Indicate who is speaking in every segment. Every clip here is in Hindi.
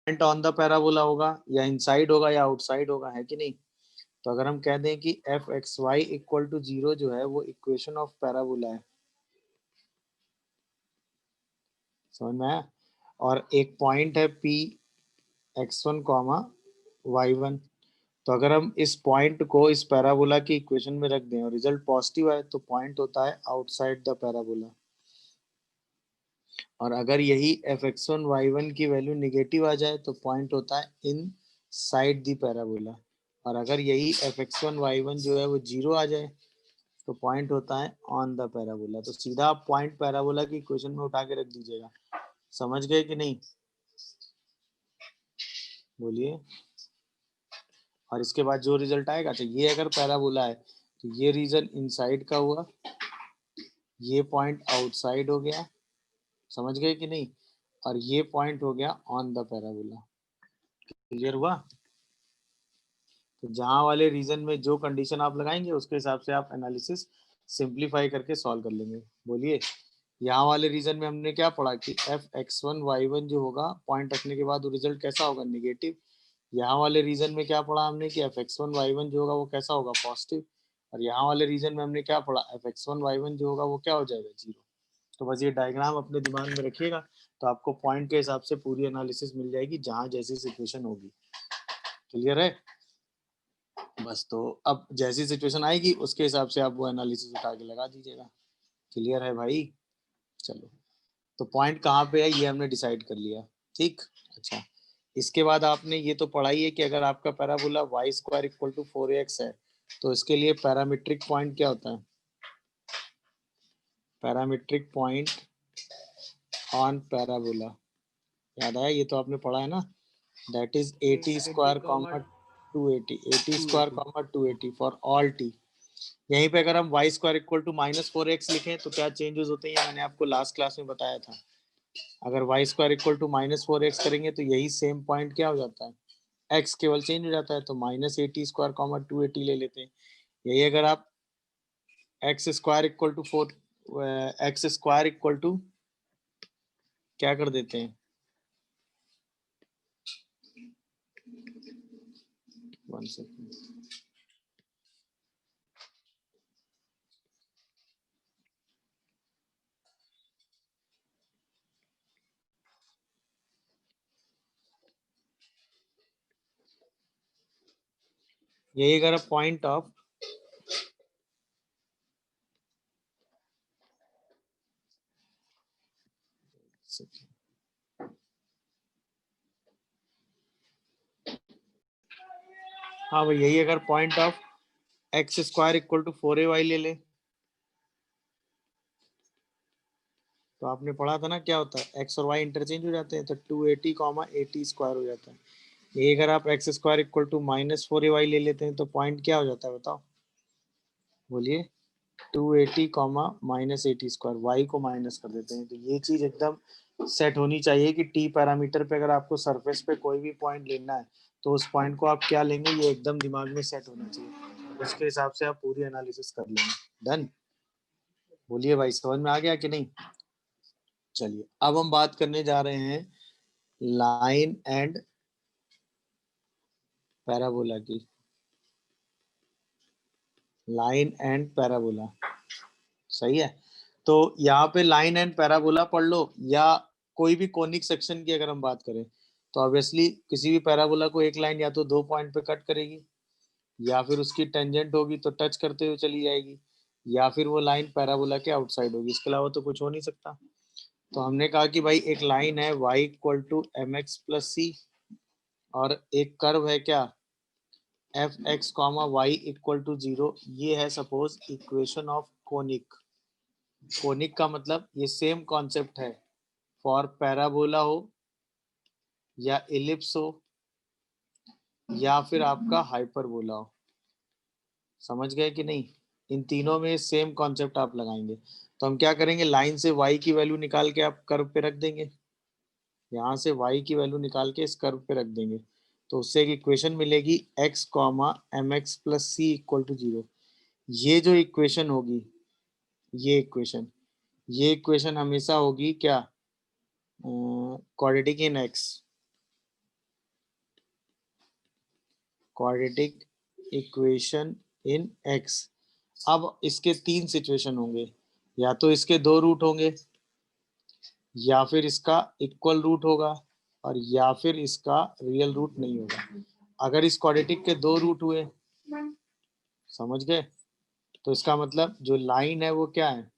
Speaker 1: पॉइंट ऑन द पैराबोला होगा या इनसाइड होगा या आउटसाइड होगा, है कि नहीं। तो अगर हम कह दें कि f x Y equal to 0 जो है वो इक्वेशन ऑफ पैराबोला है, समझ में आया। और एक पॉइंट है पी x1 कॉमा y1, तो अगर हम इस पॉइंट को इस पैराबोला की इक्वेशन में रख दें और रिजल्ट पॉजिटिव आए तो पॉइंट होता है आउटसाइड द पैराबोला। और अगर यही f x one y one की वैल्यू निगेटिव आ जाए तो पॉइंट होता है इन साइड द पैराबोला। और अगर यही f x one y one जो है वो 0 आ जाए तो पॉइंट होता है ऑन द पैराबोला। तो सीधा आप पॉइंट पैराबोला की इक्वेशन में उठा के रख दीजिएगा। समझ गए कि नहीं, बोलिए। और इसके बाद जो रिजल्ट आएगा, तो ये अगर पैराबोला है तो ये रीजन इनसाइड का हुआ, ये पॉइंट आउटसाइड हो गया, समझ गए कि नहीं, और ये पॉइंट हो गया ऑन द पैराबोला। क्लियर हुआ। तो जहां वाले रीजन में जो कंडीशन आप लगाएंगे उसके हिसाब से आप एनालिसिस सिंप्लीफाई करके सॉल्व कर लेंगे। बोलिए, यहाँ वाले रीजन में हमने क्या पढ़ा कि f x one y one जो होगा पॉइंट रखने के बाद वो रिजल्ट कैसा होगा, निगेटिव। यहाँ वाले रीजन में क्या पढ़ा हमने कि f x one y one जो होगा वो कैसा होगा, पॉजिटिव। और यहाँ वाले रीजन में हमने क्या पढ़ा, f x one y one जो होगा वो क्या हो जाएगा, 0। तो बस ये डायग्राम अपने दिमाग में रखिएगा, तो आपको पॉइंट के हिसाब से पूरी एनालिसिस मिल जाएगी जहां जैसी सिचुएशन होगी। क्लियर है। बस तो अब जैसी सिचुएशन आएगी उसके हिसाब से आप वो एनालिसिस उठा के लगा दीजिएगा। क्लियर है भाई। चलो, तो पॉइंट कहाँ पे है ये हमने डिसाइड कर लिया, ठीक। अच्छा, इसके बाद आपने ये तो पढ़ा ही है कि अगर आपका parabola y square equal to 4x है तो इसके लिए पैरामीट्रिक पॉइंट क्या होता है, पैरामीट्रिक पॉइंट ऑन पैराबोला। याद आया, ये तो आपने पढ़ा है ना, that is 80 square comma 280, 80 square comma 280 for all T. यहीं पे अगर हम Y square equal to -4x लिखें तो क्या चेंजेस होते हैं, मैंने आपको लास्ट क्लास में बताया था। अगर Y square equal to -4x करेंगे तो यही सेम पॉइंट क्या हो जाता है, x केवल चेंज हो जाता है, तो -80 स्क्वायर कॉमा 280 ले लेते हैं। यही अगर आप x square equal to 4, x square equal to क्या कर देते हैं, 1 सेकेंड, यही अगर पॉइंट ऑफ हाँ भाई, यही अगर point of x square equal to 4ay ले ले तो आपने पढ़ा था ना क्या होता है, एक्स और वाई इंटरचेंज हो जाते हैं तो 280 कॉमा 80 स्क्वायर हो जाता है। ये अगर आप x square equal to -4ay ले लेते हैं तो पॉइंट क्या हो जाता है बताओ, बोलिए। 280 कॉमा -80 स्क्वायर, वाई को माइनस कर देते हैं। तो ये चीज एकदम सेट होनी चाहिए कि टी पैरामीटर पे अगर आपको सरफेस पे कोई भी पॉइंट लेना है तो उस पॉइंट को आप क्या लेंगे, ये एकदम दिमाग में सेट होना चाहिए। उसके हिसाब से आप पूरी एनालिसिस कर लेंगे। डन। बोलिए भाई, समझ में आ गया कि नहीं। चलिए, अब हम बात करने जा रहे हैं लाइन एंड पैराबोला की। लाइन एंड पैराबोला, सही है। तो यहाँ पे लाइन एंड पैराबोला पढ़ लो, या कोई भी कोनिक सेक्शन की अगर हम बात करें तो ऑब्वियसली किसी भी पैराबोला को एक लाइन या तो 2 पॉइंट पे कट करेगी, या फिर उसकी टेंजेंट होगी तो टच करते हुए चली जाएगी, या फिर वो लाइन पैराबोला के आउटसाइड होगी। इसके अलावा तो कुछ हो नहीं सकता। तो हमने कहा कि भाई एक लाइन है y equal to mx plus C, और एक कर्व है क्या, F x comma Y equal to 0। ये है suppose equation of conic. Conic का मतलब ये सेम कॉन्सेप्ट है फॉर पैराबोला हो या इलिप्स हो या फिर आपका हाइपरबोला हो। समझ गए कि नहीं, इन तीनों में सेम कॉन्सेप्ट आप लगाएंगे। तो हम क्या करेंगे, लाइन से y की वैल्यू निकाल के आप कर्व पे रख देंगे, यहाँ से y की वैल्यू निकाल के इस कर्व पे रख देंगे, तो उससे एक इक्वेशन मिलेगी x comma m x plus c equal to 0। ये जो इक्वेशन होगी, ये इक्वेशन हमेशा होगी क्या, quadratic in x। Quadratic equation in x। अब इसके तीन सिचुएशन होंगे, या तो इसके दो रूट होंगे, या फिर इसका इक्वल रूट होगा, और या फिर इसका रियल रूट नहीं होगा। अगर इस क्वाड्रेटिक के दो रूट हुए, समझ गए, तो इसका मतलब जो लाइन है वो क्या है,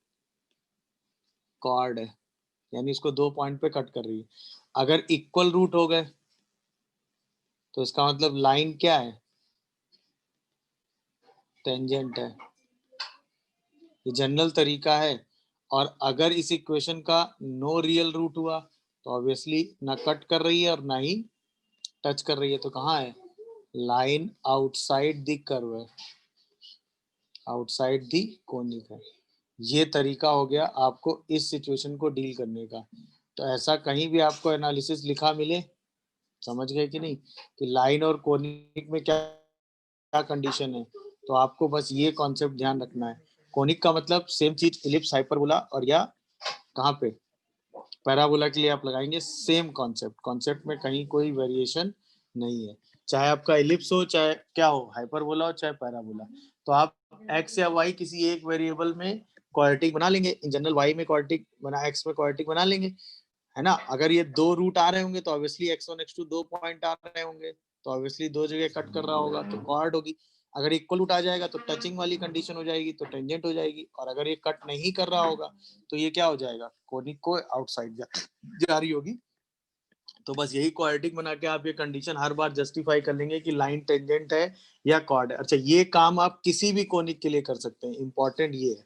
Speaker 1: कॉर्ड है, यानी इसको दो पॉइंट पे कट कर रही है। अगर इक्वल रूट हो गए तो इसका मतलब लाइन क्या है, टेंजेंट है। ये जनरल तरीका है। और अगर इस इक्वेशन का नो रियल रूट हुआ तो ऑब्वियसली ना कट कर रही है और ना ही टच कर रही है, तो कहाँ है, लाइन आउटसाइड द कर्व है, आउटसाइड द कोनिक है। ये तरीका हो गया आपको इस सिचुएशन को डील करने का। तो ऐसा कहीं भी आपको एनालिसिस लिखा मिले, समझ गए कि नहीं, कि लाइन और कोनिक में क्या क्या कंडीशन है, तो आपको बस ये कॉन्सेप्ट ध्यान रखना है। कोनिक का मतलब सेम चीज इलिप्स, हाइपरबोला, और या कहाँ पे पैराबोला के लिए आप लगाएंगे सेम कॉन्सेप्ट। कॉन्सेप्ट में कहीं कोई वेरिएशन नहीं है, चाहे आपका इलिप्स हो, चाहे क्या हो, हाइपरबोला हो, चाहे पैराबोला। तो आप एक्स या वाई किसी एक वेरिएबल में क्वाड्रेटिक बना लेंगे, इन जनरल वाई में क्वाड्रेटिक बना, एक्स में क्वाड्रेटिक बना लेंगे, है ना। अगर ये दो रूट आ रहे होंगे तो ऑब्वियसली x1 x2 दो पॉइंट आ रहे होंगे, तो ऑब्वियसली दो जगह कट कर रहा होगा, तो कॉर्ड होगी। अगर इक्वल रूट आ जाएगा तो टचिंग वाली कंडीशन हो जाएगी, तो टेंजेंट हो जाएगी। और अगर ये कट नहीं कर रहा होगा तो ये क्या हो जाएगा, कोनिक को आउटसाइड जा रही होगी। तो बस यही क्वाड्रेटिक बना के आप ये कंडीशन हर बार जस्टिफाई कर लेंगे कि लाइन टेंजेंट है या कॉर्ड है। अच्छा, ये काम आप किसी भी कोनिक के लिए कर सकते हैं, इंपॉर्टेंट ये है,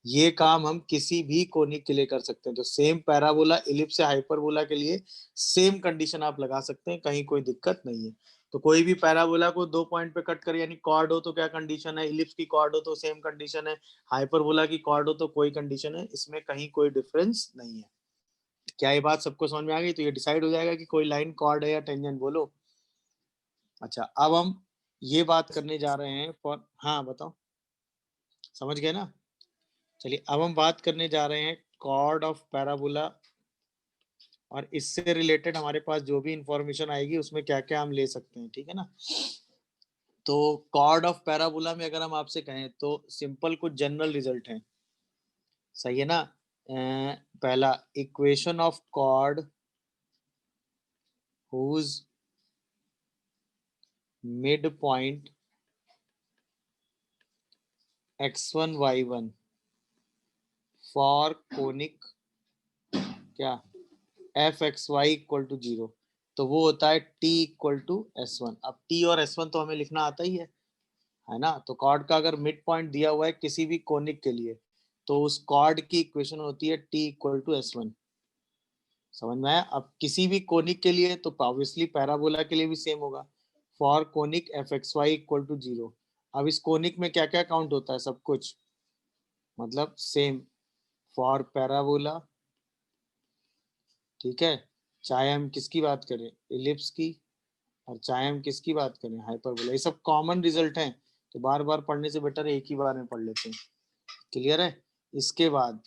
Speaker 1: ये काम हम किसी भी कोनिक के लिए कर सकते हैं। तो सेम पैराबोला, इलिप्स या हाइपरबोला के लिए सेम कंडीशन आप लगा सकते हैं, कहीं कोई दिक्कत नहीं है। तो कोई भी पैराबोला को दो पॉइंट पे कट करे, यानी कॉर्ड हो तो क्या कंडीशन है, इलिप्स की कॉर्ड हो तो सेम कंडीशन है, हाइपरबोला की कॉर्ड हो तो कोई कंडीशन है, इसमें कहीं कोई डिफरेंस नहीं है। क्या ये बात सबको समझ में आ गई? तो ये डिसाइड हो जाएगा कि कोई लाइन कॉर्ड है या टेंजेंट, बोलो। अच्छा, अब हम ये बात करने जा रहे हैं फॉर, हाँ बताओ, समझ गए ना। चलिए, अब हम बात करने जा रहे हैं कॉर्ड ऑफ पैराबोला, और इससे रिलेटेड हमारे पास जो भी इंफॉर्मेशन आएगी उसमें क्या क्या हम ले सकते हैं, ठीक है ना। तो कॉर्ड ऑफ पैराबोला में अगर हम आपसे कहें तो सिंपल कुछ जनरल रिजल्ट हैं, सही है ना। पहला, equation of chord whose mid point x1 y1 for conic क्या F x Y equal to 0, तो वो होता है t इक्वल टू s1। अब t और s1 तो हमें लिखना आता ही है ना। तो कॉर्ड का अगर मिड पॉइंट दिया हुआ है किसी भी कोनिक के लिए, तो उस कॉर्ड की इक्वेशन होती है t इक्वल टू s1। समझ में आया? अब किसी भी कोनिक के लिए तो ऑब्वियसली पैराबोला के लिए भी सेम होगा, for conic f x Y equal to 0। अब इस कोनिक में क्या क्या काउंट होता है, सब कुछ, मतलब सेम फॉर पैराबोला, ठीक है, चाहे हम किसकी बात करें, इलिप्स की, और चाहे हम किसकी बात करें, हाइपरबोला। ये सब कॉमन रिजल्ट हैं, तो बार बार पढ़ने से बेटर है एक ही बार में पढ़ लेते हैं। क्लियर है? इसके बाद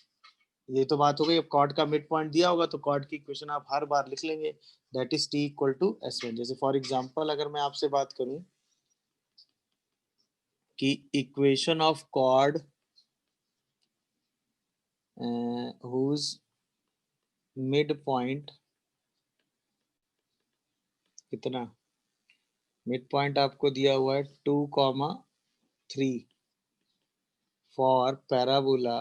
Speaker 1: ये तो बात हो गई, अब कॉर्ड का मिड पॉइंट दिया होगा तो कॉर्ड की इक्वेशन आप हर बार लिख लेंगे, that is t equal to s1। जैसे फॉर एग्जांपल अगर मैं आपसे बात करूं कि equation of chord whose mid point कितना, मिड पॉइंट आपको दिया हुआ है 2,3 for parabola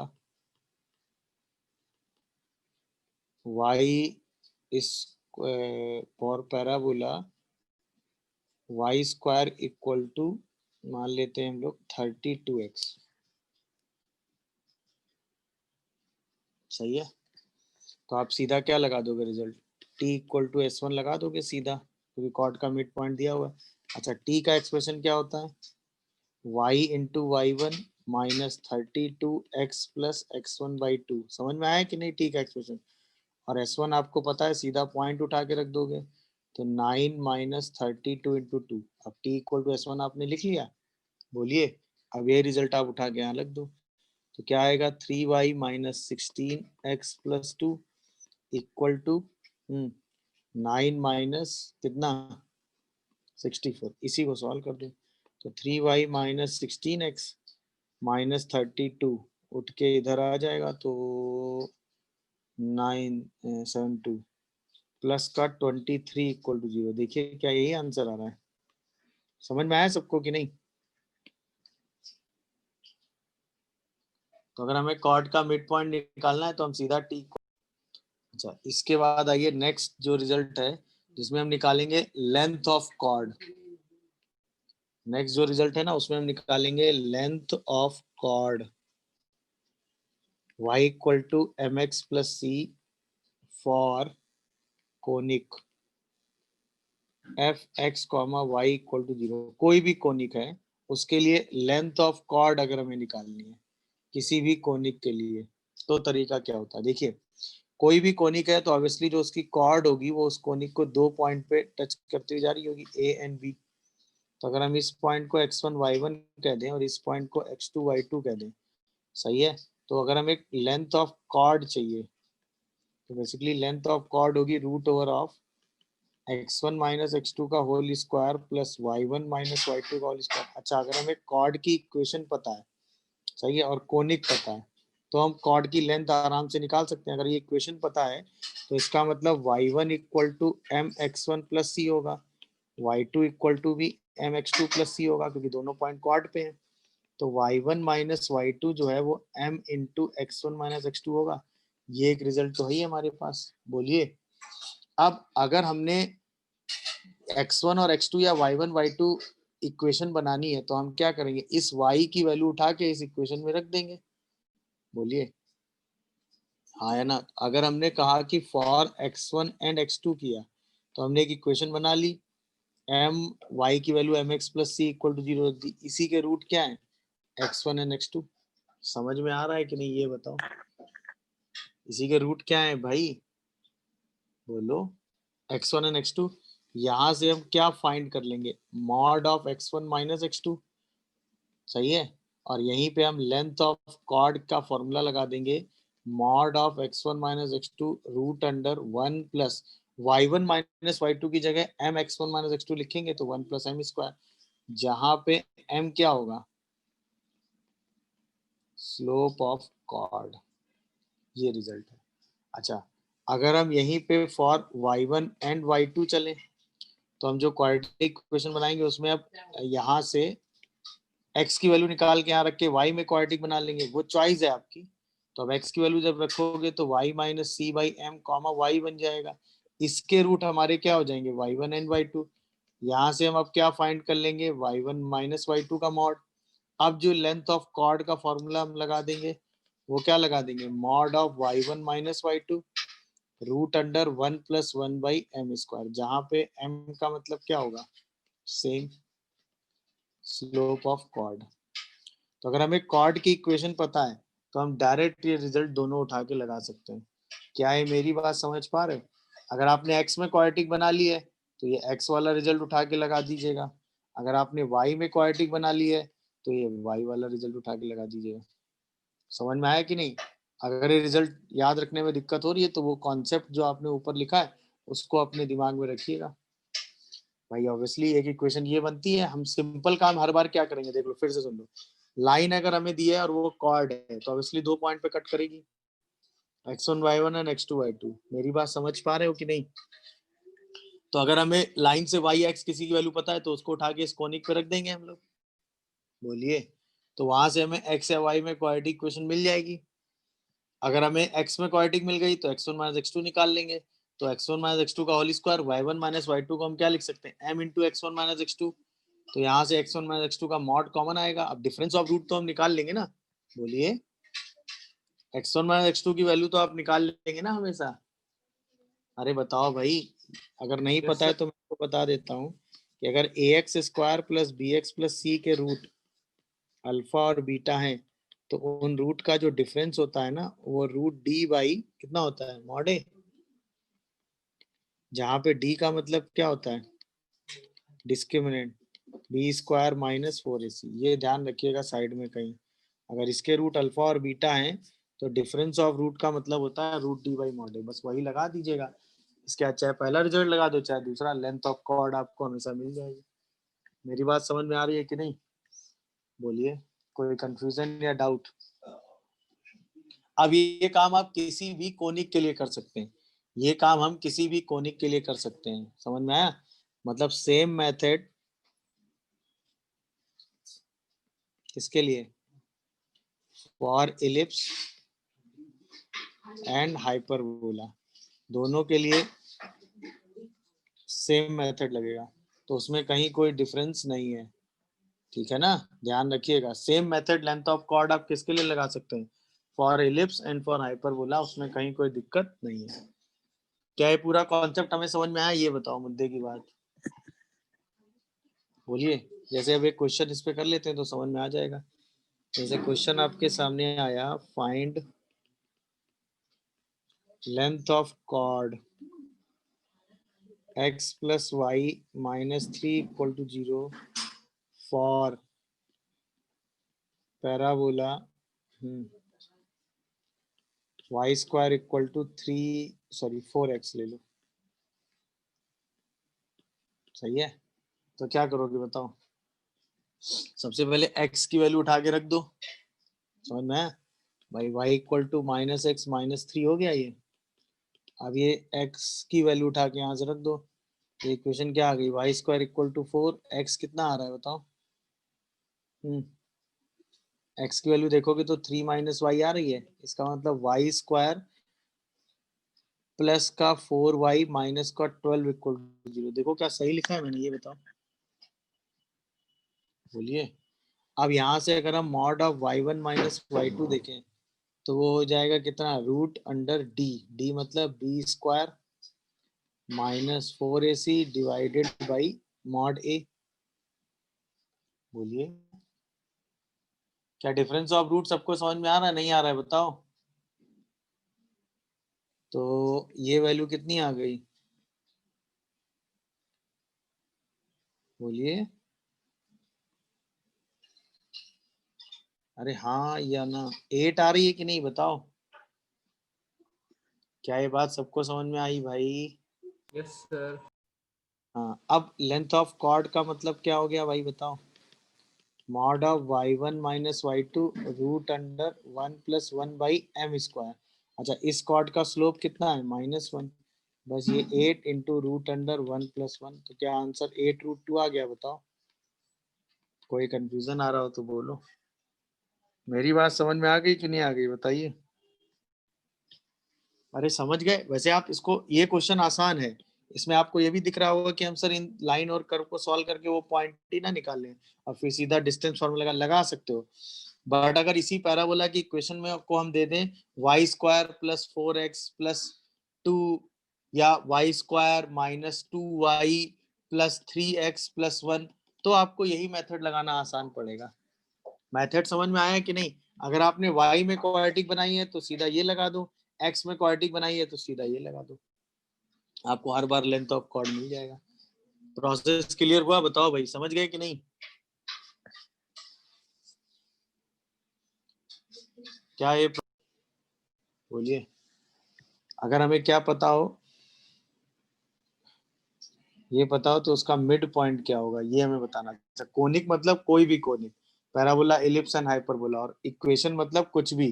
Speaker 1: y is for parabola y square equal to, मान लेते हैं हम लोग 32x। सही है? तो आप सीधा क्या लगा दोगे result, t equal to s1 लगा दोगे सीधा, क्योंकि कॉर्ड का मिड पॉइंट दिया हुआ है। अच्छा, t का एक्सप्रेशन क्या होता है, y into y one minus 32x plus x1/2। समझ में आया कि नहीं t का एक्सप्रेशन? और s1 आपको पता है, सीधा पॉइंट उठा के रख दोगे, तो 9 माइनस 32 इंटू 2। अब t इक्वल टू s1 आपने लिख लिया, बोलिए। अब ये रिजल्ट आप उठा के यहाँ रख दो, तो क्या आएगा, 3y minus 16x plus 2 equal to 9 minus कितना 64, इसी को सॉल्व कर दो। तो 3y माइनस 16x माइनस 32 उठ के इधर आ जाएगा, तो 972 प्लस का 23 इक्वल टू 0। देखिए क्या यही आंसर आ रहा है? समझ में आया सबको कि नहीं? तो अगर हमें कॉर्ड का मिड पॉइंट निकालना है तो हम सीधा टी। अच्छा, इसके बाद आइए नेक्स्ट जो रिजल्ट है जिसमें हम निकालेंगे लेंथ ऑफ कॉर्ड। नेक्स्ट जो रिजल्ट है ना उसमें हम निकालेंगे length of chord. y equal to M x plus c for conic f x comma Y equal to 0। कोई भी कोनिक है उसके लिए लेंथ ऑफ कॉर्ड अगर हमें निकालनी है किसी भी कोनिक के लिए, तो तरीका क्या होता है? देखिए, कोई भी कोनिक है तो ऑब्वियसली जो उसकी कॉर्ड होगी वो उस कोनिक को दो पॉइंट पे टच करती हुई जा रही होगी, ए एंड बी। तो अगर हम इस पॉइंट को x1 y1 कह दें और इस पॉइंट को x2 y2 कह दें, सही है। तो अगर हमें लेंथ ऑफ कॉर्ड चाहिए तो बेसिकली लेंथ ऑफ कॉर्ड होगी root over of x1 minus x2 का whole square plus y1 minus y2 का होल स्क्वायर। अच्छा, अगर हमें कॉर्ड की इक्वेशन पता है, सही है, और कोनिक पता है, तो हम कॉर्ड की लेंथ आराम से निकाल सकते हैं। अगर ये इक्वेशन पता है तो इसका मतलब y1 equal to M X one plus C होगा, y2 इक्वल टू भी M X two plus C होगा, क्योंकि दोनों पॉइंट कॉर्ड पे हैं। तो y1 माइनस y2 जो है वो m into x one minus x two होगा। ये एक रिजल्ट तो है ही हमारे पास। बोलिए, अब अगर हमने x1 और x2 या y1 y2 इक्वेशन बनानी है तो हम क्या करेंगे? इस y की वैल्यू उठा के इस इक्वेशन में रख देंगे। बोलिए हाँ या ना? अगर हमने कहा कि फॉर x1 एंड x2 किया तो हमने एक इक्वेशन बना ली, m y की value m x plus c equal to 0 रख दी। इसी के रूट क्या है? x1 and x2। समझ में आ रहा है कि नहीं ये बताओ? इसी के रूट क्या है भाई? बोलो। x1 and x2। यहां से हम क्या फाइंड कर लेंगे? Mod of x1 minus x2, सही है। और यहीं पे हम लेंथ ऑफ कॉर्ड का फॉर्मूला लगा देंगे, mod of x1 minus x2 root under 1 plus y1 minus y2 की जगह m x1 माइनस x2 लिखेंगे तो 1 प्लस एम स्क्वायर, जहां पे m क्या होगा? Slope of chord. ये रिजल्ट है। अच्छा, अगर हम यहीं पे फॉर y1 एंड y2 चलें तो हम जो क्वाड्रेटिक इक्वेशन बनाएंगे उसमें अब यहाँ से x की वैल्यू निकाल के यहाँ रख के y में क्वाड्रेटिक बना लेंगे, वो चॉइस है आपकी। तो अब x की वैल्यू जब रखोगे तो y minus c by m comma y बन जाएगा। इसके रूट हमारे क्या हो जाएंगे? y1 and y2। यहाँ से हम अब क्या फाइंड कर लेंगे? y1 माइनस y2 का मॉड। अब जो लेंथ ऑफ कॉर्ड का फॉर्मूला हम लगा देंगे वो क्या लगा देंगे? Mod of y1 minus y2 root under 1 plus 1 by m square, जहाँ पे m का मतलब क्या होगा? Same slope of chord. तो अगर हमें कॉर्ड की इक्वेशन पता है तो हम डायरेक्ट ये रिजल्ट दोनों उठा के लगा सकते हैं। क्या है मेरी बात समझ पा रहे हो? अगर आपने x में क्वाड्रेटिक बना ली है तो ये x वाला रिजल्ट उठा के लगा दीजिएगा। अगर आपने y में क्वाड्रेटिक बना ली है तो ये y वाला रिजल्ट उठा के लगा दीजिएगा। समझ में आया कि नहीं? अगर ये रिजल्ट याद रखने में दिक्कत हो रही है तो वो कॉन्सेप्ट जो आपने ऊपर लिखा है उसको अपने दिमाग में रखिएगा। भाई ऑब्वियसली एक इक्वेशन ये बनती है, हम सिंपल काम हर बार क्या करेंगे? देख लो, फिर से सुन लो। लाइन अगर हमें दी है और वो कॉर्ड है तो ऑब्वियसली दो पॉइंट पे कट करेगी, x1 y1 and x2 y2। मेरी बात समझ पा रहे हो कि नहीं? तो अगर हमें लाइन से y x किसी की वैल्यू पता है तो उसको उठा के इस कोनिक पे रख देंगे हम लोग। बोलिए, तो वहां से हमें x या y में क्वाड्रेटिक इक्वेशन मिल जाएगी। अगर हमें x में क्वाड्रेटिक मिल गई तो x1 माइनस x2 निकाल लेंगे। तो x1 माइनस x2 का whole square, y1 minus y2 को हम क्या लिख सकते हैं? m into x one minus x2। तो यहाँ से x1 माइनस x2 का मॉड कॉमन आएगा। अब डिफरेंस ऑफ रूट तो हम निकाल लेंगे ना। बोलिए, x1 माइनस x2 की वैल्यू तो आप निकाल लेंगे ना हमेशा। अरे बताओ भाई, अगर नहीं पता है तो मैं आपको बता देता हूँ कि अगर A X square plus B X plus C के रूट अल्फा और बीटा हैं तो उन रूट का जो डिफरेंस होता है ना वो रूट डी बाई कितना होता है? मॉड ए। जहाँ पे डी का मतलब क्या होता है? Discriminant. B square minus 4ac, ये ध्यान रखिएगा साइड में कहीं। अगर इसके रूट अल्फा और बीटा हैं तो डिफरेंस ऑफ रूट का मतलब होता है रूट डी बाई मॉड ए, बस वही लगा दीजिएगा। इसके चाहे पहला रिजल्ट लगा दो चाहे दूसरा, लेंथ ऑफ कॉर्ड आपको हमेशा मिल जाएगी। मेरी बात समझ में आ रही है कि नहीं? बोलिए, कोई कंफ्यूजन या डाउट? अब ये काम आप किसी भी कोनिक के लिए कर सकते हैं, ये काम हम किसी भी कोनिक के लिए कर सकते हैं। समझ में आया? मतलब सेम मेथड किसके लिए? फॉर इलिप्स एंड हाइपरबोला, दोनों के लिए सेम मेथड लगेगा, तो उसमें कहीं कोई डिफरेंस नहीं है। ठीक है ना? ध्यान रखिएगा, same method length of chord आप किसके लिए लगा सकते हैं? For ellipse and for hyperbola, उसमें कहीं कोई दिक्कत नहीं है। क्या ये पूरा कॉन्सेप्ट हमें समझ में आया? ये बताओ मुद्दे की बात। बोलिए, जैसे अब एक क्वेश्चन इस पे कर लेते हैं तो समझ में आ जाएगा। जैसे क्वेश्चन आपके सामने आया, find length of chord x plus y minus 3 equal to 0 for parabola y square equal to 4x ले लो। सही है? तो क्या करोगे बताओ? सबसे पहले x की वैल्यू उठा के रख दो। समझ में आया? भाई y इक्वल टू -x-3 हो गया ये। अब ये x की वैल्यू उठा के यहाँ से रख दो। तो इक्वेशन क्या आ गई? y square equal to 4, x कितना आ रहा है बताओ? x की वैल्यू देखोगे तो 3 माइनस वाई आ रही है, इसका मतलब y स्क्वायर प्लस का 4y माइनस का 12 इक्वल टू 0। देखो क्या सही लिखा है मैंने, ये बताओ। बोलिए। अब यहाँ से अगर हम mod of y1 minus y2 देखें तो वो हो जाएगा कितना? रूट अंडर डी, डी मतलब B square minus 4ac divided by mod A. बोलिए, क्या डिफरेंस ऑफ रूट सबको समझ में आ रहा है? नहीं आ रहा है बताओ? तो ये वैल्यू कितनी आ गई? बोलिए। अरे हाँ या ना, 8 आ रही है कि नहीं बताओ? क्या ये बात सबको समझ में आई भाई?
Speaker 2: Yes sir.
Speaker 1: हाँ, अब लेंथ ऑफ कॉर्ड का मतलब क्या हो गया भाई बताओ? Mod of y1 minus y2 root under 1 plus 1 by m square. अच्छा, इस कॉर्ड का स्लोप कितना है? -1। बस ये 8 इंटू रूट अंडर 1 प्लस 1, तो क्या आंसर 8√2 आ गया बताओ? कोई कंफ्यूजन आ रहा हो तो बोलो। मेरी बात समझ में आ गई कि नहीं आ गई बताइए? अरे समझ गए? वैसे आप इसको, ये क्वेश्चन आसान है, इसमें आपको ये भी दिख रहा होगा कि हम सर इन लाइन और कर्व को सॉल्व करके वो पॉइंट ही ना निकाल लें और फिर सीधा डिस्टेंस फॉर्मूला लगा सकते हो। बट अगर इसी पैराबोला की इक्वेशन में आपको हम दे दें Y square plus 4x plus 2 या y square minus 2y plus 3x plus 1, तो आपको यही मेथड लगाना आसान पड़ेगा। मेथड समझ में आया कि नहीं? अगर आपने y में क्वाड्रेटिक बनाई है तो सीधा ये लगा दो, x में क्वाड्रेटिक बनाई है तो सीधा ये लगा दो, आपको हर बार लेंथ ऑफ कॉर्ड मिल जाएगा। प्रोसेस क्लियर हुआ? बताओ भाई, समझ गए कि नहीं? क्या ये, बोलिए। अगर हमें क्या पता हो, ये पता हो तो उसका मिड पॉइंट क्या होगा ये हमें बताना। अच्छा, कोनिक मतलब कोई भी conic, parabola, ellipse and hyperbola, और इक्वेशन मतलब कुछ भी,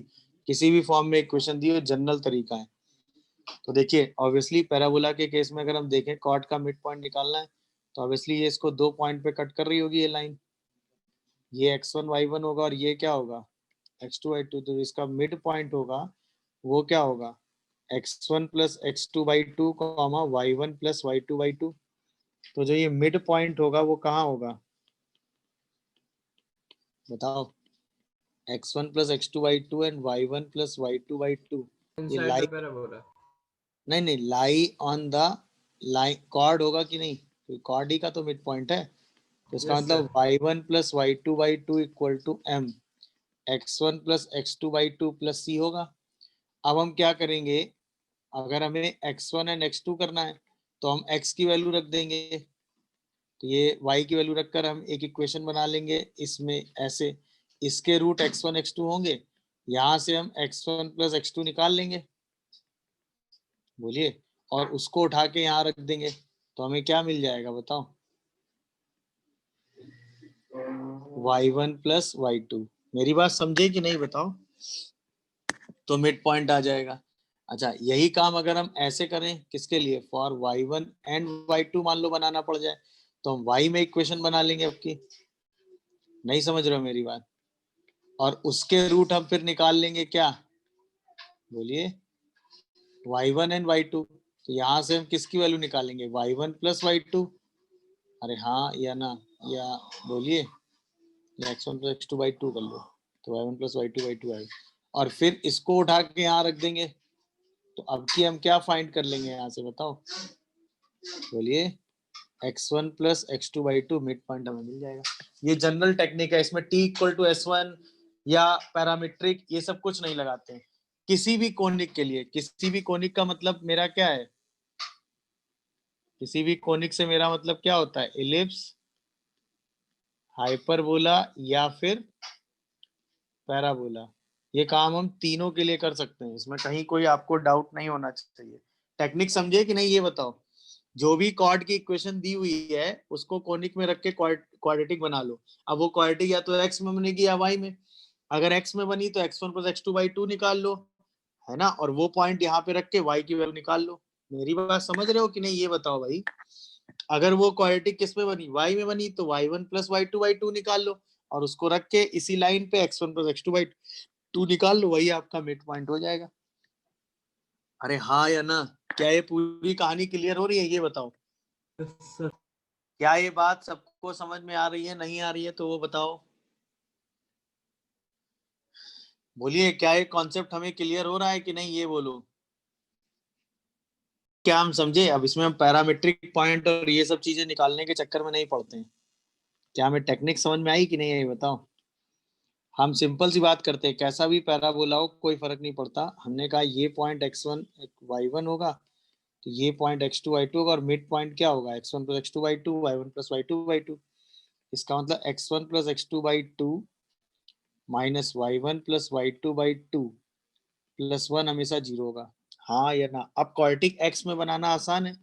Speaker 1: किसी भी फॉर्म में इक्वेशन दी हो, जनरल तरीका है। तो देखिए, ऑब्वियसली पैराबोला के केस में अगर हम देखें कॉर्ड का मिड पॉइंट निकालना है तो ऑब्वियसली ये इसको 2 पॉइंट पे कट कर रही होगी ये लाइन, ये x1 y1 होगा और ये क्या होगा? x2 y2। तो इसका मिड पॉइंट होगा, वो क्या होगा? x1 plus x2 by 2 comma y1 plus y2 by 2। तो जो ये मिड पॉइंट होगा वो कहाँ होगा बताओ? x1 plus x2 by 2 and y1 plus y2 by 2। ये
Speaker 2: इनसाइड द
Speaker 1: लाई,
Speaker 2: पैराबोला।
Speaker 1: नहीं lie on the line chord होगा कि नहीं? तो कॉर्ड ही का तो मिड पॉइंट है, तो इसका
Speaker 2: यस
Speaker 1: मतलब
Speaker 2: sir.
Speaker 1: y1 plus y2 by 2 equal to m, x1 plus x2 by 2 plus c होगा। अब हम क्या करेंगे, अगर हमें x1 एंड x2 करना है तो हम x की वैल्यू रख देंगे, तो ये y की वैल्यू रखकर हम एक इक्वेशन बना लेंगे इसमें ऐसे, इसके रूट x1 x2 होंगे, यहाँ से हम x1 प्लस x2 निकाल लेंगे। बोलिए, और उसको उठा के यहाँ रख देंगे तो हमें क्या मिल जाएगा बताओ, y1 प्लस y2। मेरी बात समझे कि नहीं बताओ, तो मिड पॉइंट आ जाएगा। अच्छा यही काम अगर हम ऐसे करें किसके लिए, फॉर y1 एंड y2 मान लो बनाना पड़ जाए, तो हम y में इक्वेशन बना लेंगे आपकी, नहीं समझ रहे हो मेरी बात, और उसके रूट हम फिर निकाल लेंगे क्या, बोलिए, y1 एंड y2। तो यहाँ से हम किसकी वैल्यू निकालेंगे, y1 प्लस y2, अरे हाँ या ना, या बोलिए, या x1 प्लस x2 बाई 2 कर लो, तो y1 प्लस y2 बाई 2 आएगा, और फिर इसको उठा के यहाँ रख देंगे। तो अब की हम क्या फाइंड कर लेंगे यहाँ से बताओ, बोलिए, x1 plus x2 by 2 mid point हमें मिल जाएगा। ये जनरल टेक्निक है, इसमें t इक्वल टू s1 या पैरामीट्रिक ये सब कुछ नहीं लगाते हैं। किसी भी कोनिक के लिए, किसी भी कोनिक का मतलब मेरा क्या है, किसी भी कोनिक से मेरा मतलब क्या होता है, इलिप्स, हाइपरबोला या फिर पैराबोला। ये काम हम तीनों के लिए कर सकते हैं, इसमें कहीं कोई आपको डाउट नहीं होना चाहिए। टेक्निक समझे कि नहीं ये बताओ, जो भी कॉर्ड की इक्वेशन दी हुई है उसको कोनिक में रख के क्वाड्रेटिक बना लो। अब वो क्वाड्रेटिक या तो एक्स में बनेगी या वाई में, अगर एक्स में बनी तो x1 प्लस x2 बाई 2 निकाल लो, है ना, और वो पॉइंट यहाँ पे रख के y की वैल्यू निकाल लो। मेरी बात समझ रहे हो कि नहीं ये बताओ भाई, अगर वो क्वाड्रेटिक किस में बनी, y में बनी, तो y1 प्लस y2 बाई 2 निकाल लो, और उसको रख के इसी लाइन पे x1 प्लस x2 बाई 2 निकाल लो, वही आपका मिड पॉइंट हो जाएगा। अरे हाँ या ना, क्या ये पूरी कहानी क्लियर हो रही है ये बताओ,
Speaker 2: Yes, sir.
Speaker 1: क्या ये बात सबको समझ में आ रही है, नहीं आ रही है तो वो बताओ, बोलिए, क्या ये कॉन्सेप्ट हमें क्लियर हो रहा है कि नहीं ये बोलो, क्या हम समझे। अब इसमें हम पैरामीट्रिक पॉइंट और ये सब चीजें निकालने के चक्कर में नहीं पड़ते हैं। क्या हमें टेक्निक समझ में आई कि नहीं आई बताओ, हम सिंपल सी बात करते हैं, कैसा भी पैराबोला हो कोई फर्क नहीं पड़ता, हमने कहा ये पॉइंट x1 y1 होगा, तो ये पॉइंट x2 y2 होगा, और मिड पॉइंट क्या होगा, x1 plus x2 by 2, y1 plus y2 by 2। इसका मतलब x1 plus x2 by 2 minus y1 plus y2 by 2 plus 1 हमेशा जीरो होगा, हाँ या ना। अब क्वाड्रेटिक x में बनाना आसान है,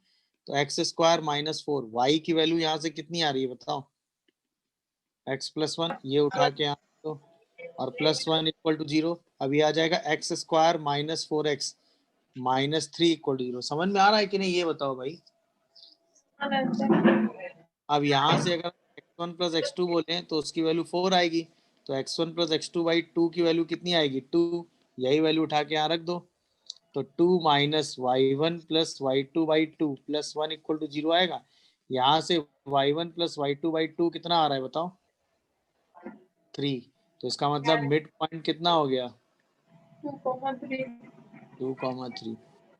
Speaker 1: तो एक्स स्क्वायर माइनस 4, वाई की वैल्यू यहाँ से कितनी आ रही है बताओ, x प्लस 1, ये उठा के यहाँ तो, और प्लस 1 इक्वल टू 0, अब ये आ जाएगा x square minus 4x minus 3 equal to 0। समझ में आ रहा है कि नहीं ये बताओ भाई। अब यहाँ से अगर x1 प्लस x2 बोले तो उसकी वैल्यू 4 आएगी, तो x1 प्लस x2 बाई 2 की वैल्यू कितनी आएगी 2, यही वैल्यू उठा के यहाँ रख दो, तो 2 minus y1 plus y2 by 2 plus 1 equal to 0 आएगा। यहाँ से y1 प्लस y2 बाई 2 कितना आ रहा है बताओ, 3। तो इसका मतलब मिड पॉइंट कितना हो गया, 2,3।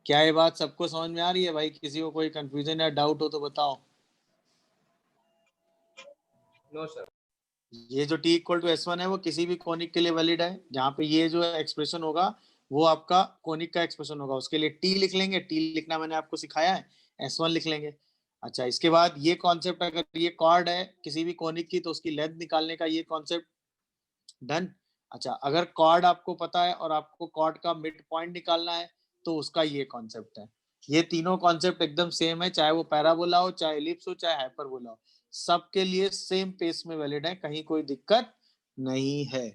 Speaker 1: क्या ये बात सबको समझ में आ रही है भाई, किसी को कोई कंफ्यूजन या डाउट हो तो बताओ।
Speaker 2: No, sir.
Speaker 1: ये जो t इक्वल टू s1 है वो किसी भी कोनिक के लिए वैलिड है, जहाँ पे ये जो एक्सप्रेशन होगा वो आपका कोनिक का एक्सप्रेशन होगा, उसके लिए t लिख लेंगे, t लिखना मैंने आपको सिखाया है, s1 लिख लेंगे। अच्छा इसके बाद ये कॉन्सेप्ट, अगर ये कॉर्ड है किसी भी कोनिक की तो उसकी लेंथ निकालने का ये कॉन्सेप्ट डन। अच्छा अगर कॉर्ड आपको पता है और आपको कॉर्ड का मिड पॉइंट निकालना है तो उसका ये कॉन्सेप्ट है। ये तीनों कॉन्सेप्ट एकदम सेम है, चाहे वो पैराबोला हो, चाहे एलिप्स हो, चाहे हाइपरबोला हो, सबके लिए सेम पेस में वैलिड है, कहीं कोई दिक्कत नहीं है।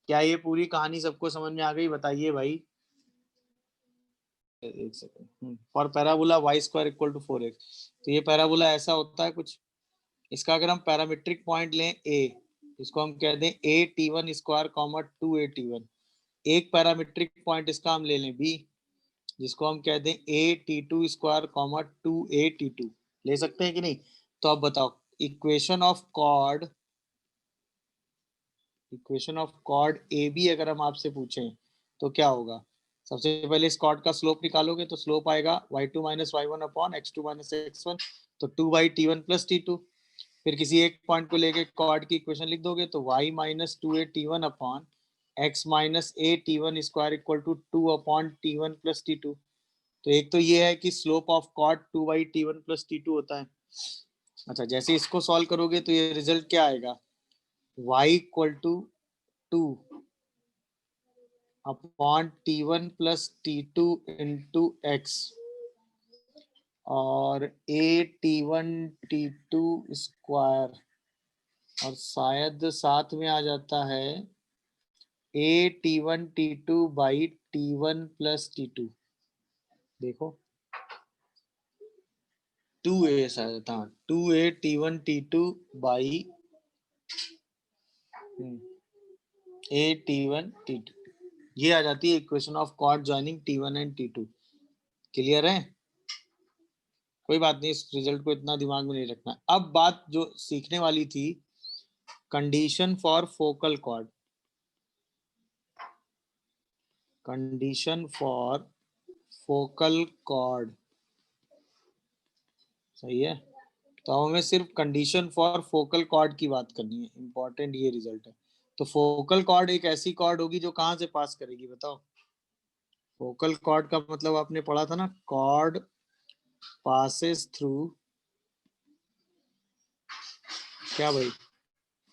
Speaker 1: क्या ये पूरी कहानी सबको समझ में आ गई बताइए भाई, एक second. For parabola y square equal to 4x, तो ये पैराबोला ऐसा होता है कुछ, इसका अगर हम पैरामीट्रिक पॉइंट लें a, इसको हम कह दें a t1 square comma 2a t1, एक पैरामीट्रिक पॉइंट इसका हम ले लें b, जिसको हम कह दें a t2 square comma 2a t2, ले सकते हैं कि नहीं। तो अब बताओ, equation of chord, equation of chord A B अगर हम आपसे पूछें तो क्या होगा, सबसे पहले इस कॉर्ड का स्लोप निकालोगे तो स्लोप आएगा y2 minus y1 upon x2 minus x1, तो 2 बाई t1 प्लस t2। फिर किसी एक पॉइंट को लेके कॉर्ड की इक्वेशन लिख दोगे तो y minus 2a t1 upon x minus a t1 square equal to 2 upon t1 plus t2। तो एक तो ये है कि slope of chord 2 by t1 plus t2 होता है। अच्छा जैसे इसको सॉल्व करोगे तो ये रिजल्ट क्या आएगा, y equal to 2 upon t1 plus t2 into x और a_t1 t2 स्क्वायर, और शायद साथ में आ जाता है a_t1 t2 by t1 plus t2। देखो 2a शायद था, 2a_t1 t2 by a_t1 t2, ये आ जाती है equation of chord joining t1 and t2। Clear है? कोई बात नहीं, इस रिजल्ट को इतना दिमाग में नहीं रखना। अब बात जो सीखने वाली थी, condition for focal cord. Condition for focal cord, सही है। तो हमें सिर्फ कंडीशन फॉर फोकल कॉर्ड की बात करनी है, इंपॉर्टेंट ये रिजल्ट है। तो फोकल कॉर्ड एक ऐसी कॉर्ड होगी जो कहां से पास करेगी, बताओ। फोकल कॉर्ड का मतलब आपने पढ़ा था ना, कॉर्ड पासेस थ्रू, क्या भाई,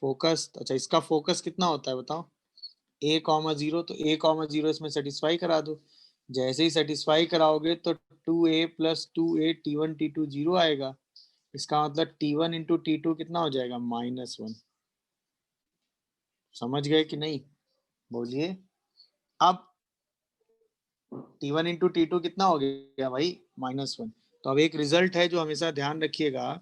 Speaker 1: फोकस। अच्छा, इसका फोकस कितना होता है बताओ, a,0, तो a,0 इसमें सेटिस्फाई करा दो। जैसे ही सेटिस्फाई कराओगे तो 2a प्लस 2a_t1 t2 0 आएगा। इसका मतलब t1 इंटू t2 कितना हो जाएगा, -1। समझ गए कि नहीं, बोलिए। अब t1 इंटू t2 कितना हो गया भाई, -1। तो अब एक रिजल्ट है जो हमेशा ध्यान रखिएगा,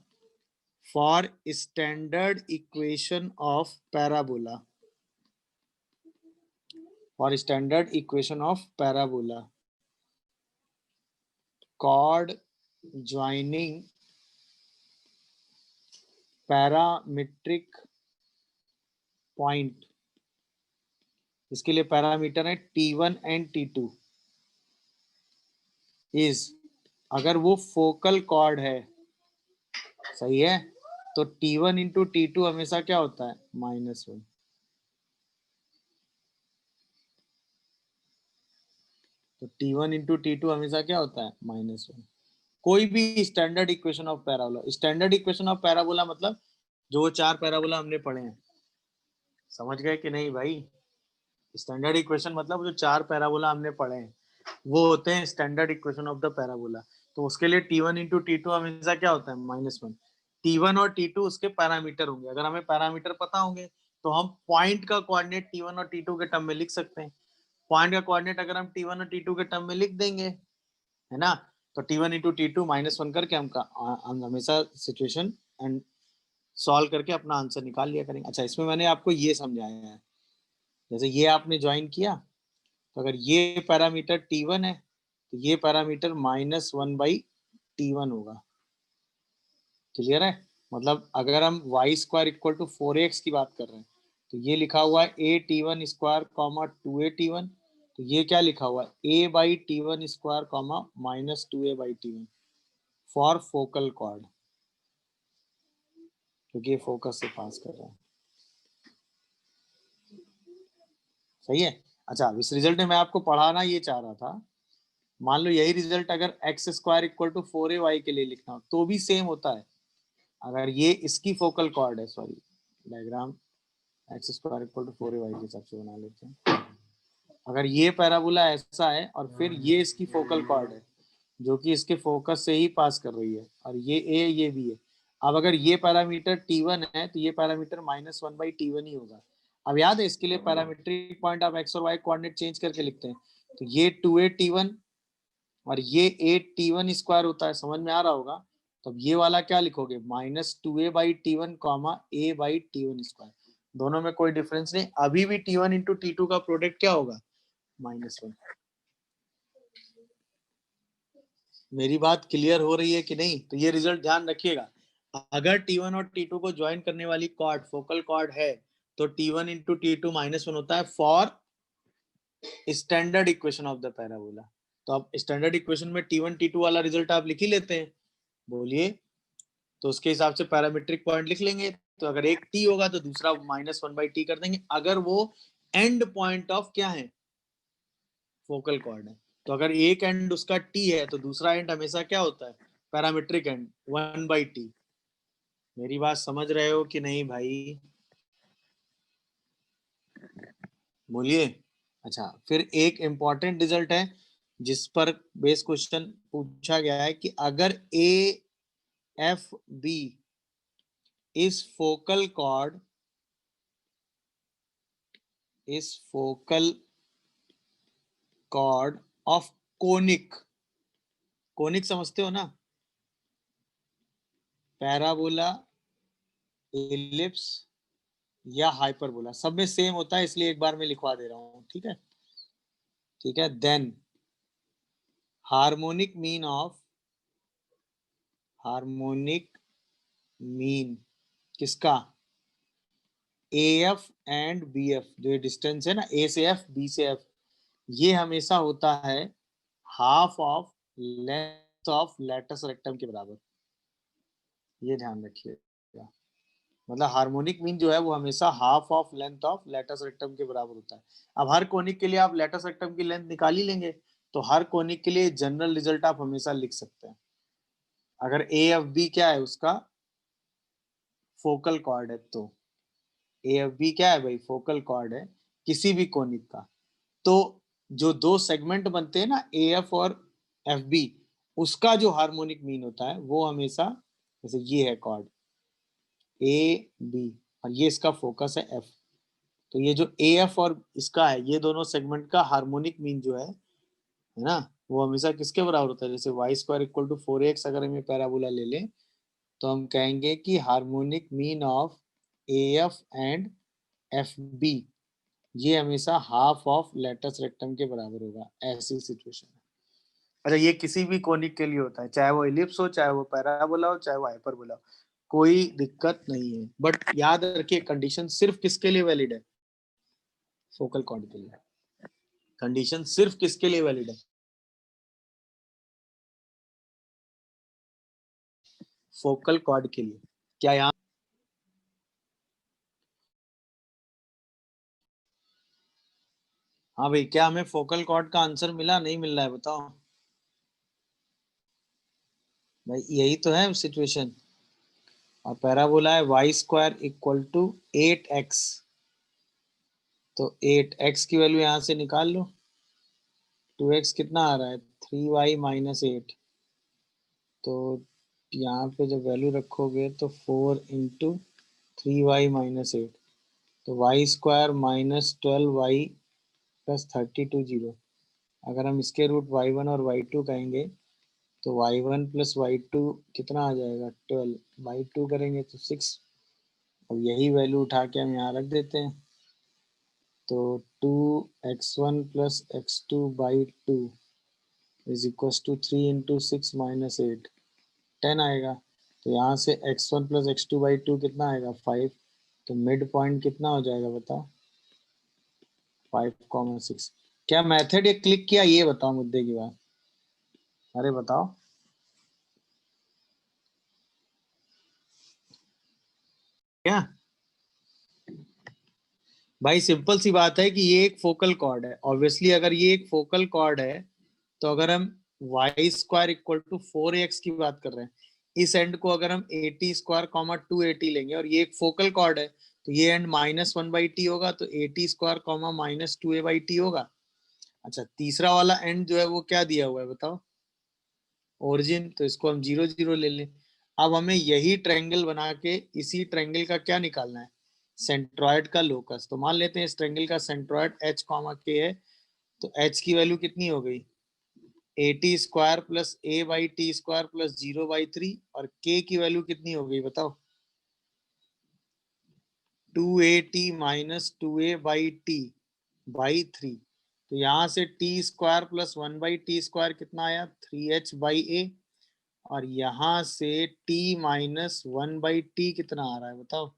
Speaker 1: for standard equation of parabola. For standard equation of parabola, chord joining parametric point, इसके लिए पैरामीटर है t1 एंड t2 इज, अगर वो फोकल कॉर्ड है, सही है, तो t1 इंटू t2 हमेशा क्या होता है, -1। तो t1 इंटू t2 हमेशा क्या होता है, -1। कोई भी standard equation of parabola, standard equation of parabola मतलब जो 4 पैराबोला हमने पढ़े हैं, समझ गए कि नहीं भाई। स्टैंडर्ड इक्वेशन मतलब जो 4 पैराबोला हमने पढ़े हैं वो होते हैं standard equation of the parabola. तो उसके लिए t1 इंटू t2 हमेशा क्या होता है, -1। t1 और t2 उसके पैरामीटर होंगे। अगर हमें पैरामीटर पता होंगे तो हम पॉइंट का कोऑर्डिनेट t1 और t2 के टर्म में लिख सकते हैं। पॉइंट का कोऑर्डिनेट अगर हम t1 और t2 के टर्म में लिख देंगे, है ना, तो t1 इंटू t2 -1 करके हम हमेशा सिचुएशन एंड सॉल्व करके अपना आंसर निकाल लिया करेंगे। अच्छा, इसमें मैंने आपको ये समझाया है, जैसे ये आपने ज्वाइन किया, तो अगर ये पैरामीटर t1 है तो ये पैरामीटर -1/t1 होगा। क्लियर है? मतलब अगर हम y² = 4x की बात कर रहे हैं तो ये लिखा हुआ है a_t1 स्क्वायर, 2a_t1, तो ये क्या लिखा हुआ है, a/t1 square, -2a/t1 for focal cord, क्योंकि ये फोकस से पास कर रहा है। सही है? अच्छा, इस रिजल्ट में मैं आपको पढ़ाना ये चाह रहा था, मान लो यही रिजल्ट अगर x² = 4ay के लिए लिखना हो तो भी सेम होता है। अगर ये इसकी फोकल कॉर्ड है, सॉरी डायग्राम x² = 4ay के हिसाब से बना लेते हैं। अगर ये पैराबोला ऐसा है और फिर ये इसकी फोकल कॉर्ड है जो कि इसके फोकस से ही पास कर रही है, और ये a ये भी है। अब अगर ये पैरामीटर t1 है तो ये पैरामीटर -1/t1 ही होगा। अब याद है, इसके लिए पैरामीट्रिक पॉइंट आप x और y कोऑर्डिनेट चेंज करके लिखते हैं, तो ये 2a_t1 और ये a_t1 स्क्वायर होता है, समझ में आ रहा होगा। तो अब ये वाला क्या लिखोगे, -2a/t1, a/t1 स्क्वायर। दोनों में कोई डिफरेंस नहीं, अभी भी t1 इंटू t2 का प्रोडक्ट क्या होगा, -1। मेरी बात क्लियर हो रही है कि नहीं? तो ये रिजल्ट ध्यान रखिएगा, अगर t1 और t2 को ज्वाइन करने वाली कॉर्ड फोकल कॉर्ड है तो t1 इंटू t2 -1 होता है for standard equation of the parabola. तो अब स्टैंडर्ड इक्वेशन में t1 t2 वाला रिजल्ट आप लिख ही लेते हैं, बोलिए। तो उसके हिसाब से पैरामीट्रिक पॉइंट लिख लेंगे, तो अगर एक t होगा तो दूसरा -1/t कर देंगे, अगर वो एंड पॉइंट ऑफ क्या है, फोकल कॉर्ड है। तो अगर एक एंड उसका t है तो दूसरा एंड हमेशा क्या होता है, पैरामीट्रिक एंड, 1/t। मेरी बात समझ रहे हो कि नहीं भाई, बोलिए। अच्छा, फिर एक इंपॉर्टेंट रिजल्ट है जिस पर बेस क्वेश्चन पूछा गया है कि अगर A F B is focal chord of conic, conic समझते हो ना, पैराबोला, एलिप्स या हाइपरबोला, सब में सेम होता है, इसलिए एक बार में लिखवा दे रहा हूं, ठीक है, ठीक है। देन हार्मोनिक मीन किसका, A F and B F, जो ये डिस्टेंस है ना ए से एफ बी से एफ, ये हमेशा होता है half of length of lattice rectum के बराबर, ये ध्यान रखिएगा। मतलब हार्मोनिक मीन जो है वो हमेशा half of length of lattice rectum के बराबर होता है। अब हर कोनिक के लिए आप लैटिस रेक्टम की लेंथ निकाल ही लेंगे, तो हर कोनिक के लिए जनरल रिजल्ट आप हमेशा लिख सकते हैं। अगर ए एफ बी क्या है, उसका फोकल कॉर्ड है, तो ए एफ बी क्या है भाई, फोकल कॉर्ड है किसी भी कोनिक का। तो जो दो सेगमेंट बनते हैं ना ए एफ और एफ बी, उसका जो हार्मोनिक मीन होता है वो हमेशा, जैसे ये है कॉर्ड ए बी और ये इसका फोकस है एफ, तो ये जो ए एफ और इसका है, ये दोनों सेगमेंट का हार्मोनिक मीन जो है ना, वो हमेशा किसके बराबर होता है, जैसे Y square equal to 4x अगर हम ये पैराबोला ले लें, तो हम कहेंगे कि harmonic mean of A F and F B ये हमेशा हाफ ऑफ लैटिस रेक्टम के बराबर होगा, ऐसी सिचुएशन है। अच्छा, ये किसी भी कोनिक के लिए होता है, चाहे वो एलिप्स हो, चाहे वो पैराबोला हो, चाहे वो हाइपरबोला हो, कोई दिक्कत नहीं है। बट याद रखिए कंडीशन सिर्फ किसके लिए वैलिड है, फोकल कॉर्ड के लिए। कंडीशन सिर्फ किसके लिए वैलिड है, फोकल कॉर्ड के लिए। क्या यहाँ, हाँ भाई, क्या हमें फोकल कॉर्ड का आंसर मिला, नहीं मिल रहा है बताओ भाई, यही तो है सिचुएशन। और पैराबोला है Y square equal to 8x, तो 8x की वैल्यू यहां से निकाल लो, 2x कितना आ रहा है 3y माइनस 8, तो यहाँ पे जब वैल्यू रखोगे तो 4 × 3y माइनस 8, तो y square minus 12y plus 32 zero. अगर हम इसके रूट y1 और y2 कहेंगे तो y1 प्लस y2 कितना आ जाएगा 12, y2 करेंगे तो 6। अब यही वैल्यू उठा के हम यहाँ रख देते हैं, तो 2x1 plus x2/2 is equal to 3 × 6 minus 8, 10 आएगा। तो यहाँ से x1 प्लस x2/2 कितना आएगा 5, तो मिड पॉइंट कितना हो जाएगा बताओ 5,6। क्या मेथड ये क्लिक किया, ये बताओ मुद्दे की बात, अरे बताओ क्या भाई, सिंपल सी बात है कि ये एक फोकल कॉर्ड है, ऑब्वियसली अगर ये एक फोकल कॉर्ड है, तो अगर हम Y square equal to 4x की बात कर रहे हैं, इस एंड को अगर हम एटी स्क्वायर कॉमा 280 लेंगे और ये एक फोकल कॉर्ड है, तो ये एंड -1/t होगा, तो एटी स्क्वायर कॉमा -2a/t होगा। अच्छा, तीसरा वाला एंड जो है वो क्या दिया हुआ है बताओ, ओरिजिन, तो इसको हम 0 0 ले लें। अब हमें यही ट्रायंगल बना के इसी ट्रायंगल का क्या निकालना है, सेंट्रॉइड का लोकस। तो मान लेते हैं इस ट्रायंगल का सेंट्रॉइड h कॉमा k है, तो h की वैल्यू कितनी हो गई, eighty square plus a/t square plus 0/3, और k की वैल्यू कितनी हो गई बताओ 2at माइनस 2a/t/3। तो यहाँ से t square plus 1/t square कितना आया 3h/a, और यहाँ से t माइनस 1/t कितना आ रहा है बताओ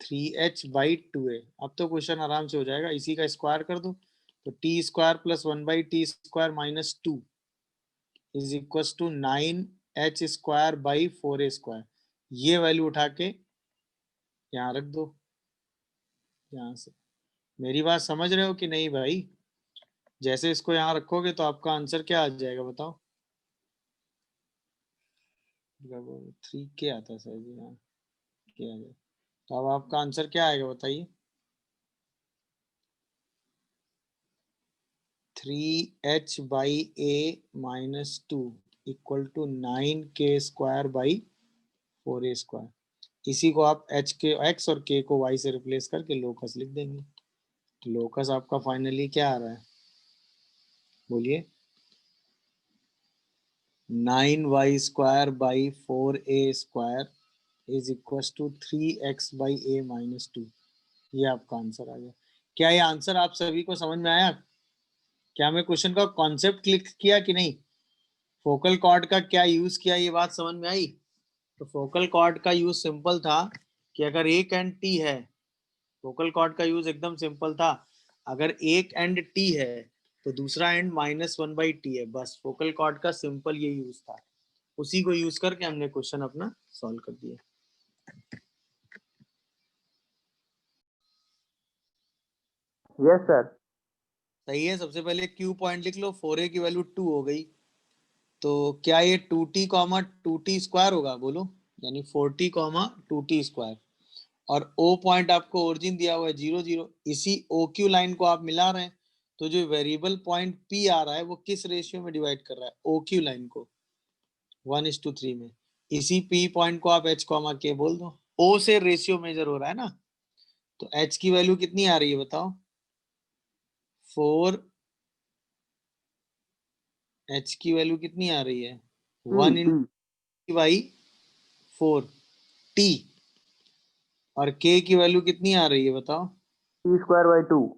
Speaker 1: 3h/2a। अब तो क्वेश्चन आराम से हो जाएगा, इसी का स्क्वायर कर दो, तो t square plus 1/t square minus 2 is equal to 9h² / 4a²। ये वैल्यू उठा के यहाँ रख दो, यहाँ से। मेरी बात समझ रहे हो कि नहीं भाई, जैसे इसको यहाँ रखोगे तो आपका आंसर क्या आ जाएगा बताओ, 3k आता है सर जी, हाँ क्या आ जाएगा, तो अब आपका आंसर क्या आएगा बताइए 3h/a-2 equal to 9k² / 4a²। इसी को आप h के x और k को y से रिप्लेस करके लोकस लिख देंगे। तो लोकस आपका फाइनली क्या आ रहा है, बोलिए? 9y² / 4a² is equal to 3x/a-2। ये आपका आंसर आ गया। क्या ये आंसर आप सभी को समझ में आया? क्या मैं क्वेश्चन का कॉन्सेप्ट क्लिक किया कि नहीं? फोकल कॉर्ड का क्या यूज किया, ये बात समझ में आई? तो फोकल कॉर्ड का यूज सिंपल था कि अगर एक एंड टी है, फोकल कॉर्ड का यूज एकदम सिंपल था, अगर एक एंड टी है तो दूसरा एंड -1/t है। बस फोकल कॉर्ड का सिंपल ये यूज था, उसी को यूज करके हमने क्वेश्चन अपना सॉल्व कर दिया।
Speaker 2: Yes sir.
Speaker 1: सही है। सबसे पहले क्यू पॉइंट लिख लो, 4a की वैल्यू 2 हो गई, तो क्या ये 2t, 2t² होगा? बोलो। यानी 4t, 2t²। और ओ पॉइंट आपको ओरिजिन दिया हुआ है 0 0, इसी ओ क्यू लाइन को आप मिला रहे हैं, तो जो वेरिएबल पॉइंट पी आ रहा है वो किस रेशियो में डिवाइड कर रहा है? ओ क्यू लाइन को 1:3 में। इसी पी पॉइंट को आप h, k बोल दो। ओ से रेशियो मेजर हो रहा है ना, तो h की वैल्यू कितनी आ रही है बताओ? 4। h की वैल्यू कितनी आ रही है? 1/4 t। और k की वैल्यू कितनी आ रही है बताओ?
Speaker 2: t²/2।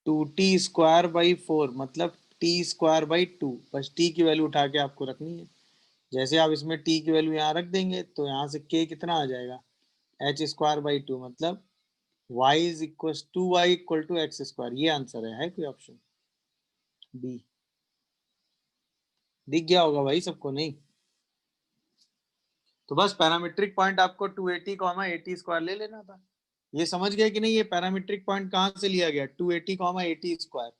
Speaker 1: 2t² / 4 मतलब t²/2। बस t की वैल्यू उठा के आपको रखनी है। जैसे आप इसमें t की वैल्यू यहाँ रख देंगे तो यहाँ से k कितना आ जाएगा? h²/2 मतलब y is equal to x²। ये आंसर है कोई ऑप्शन बी? दिख गया होगा भाई सबको, नहीं? तो बस पैरामीट्रिक पॉइंट आपको 280, a² ले लेना था। ये समझ गए कि नहीं? ये पैरामीट्रिक पॉइंट कहाँ से लिया गया? 280, a²।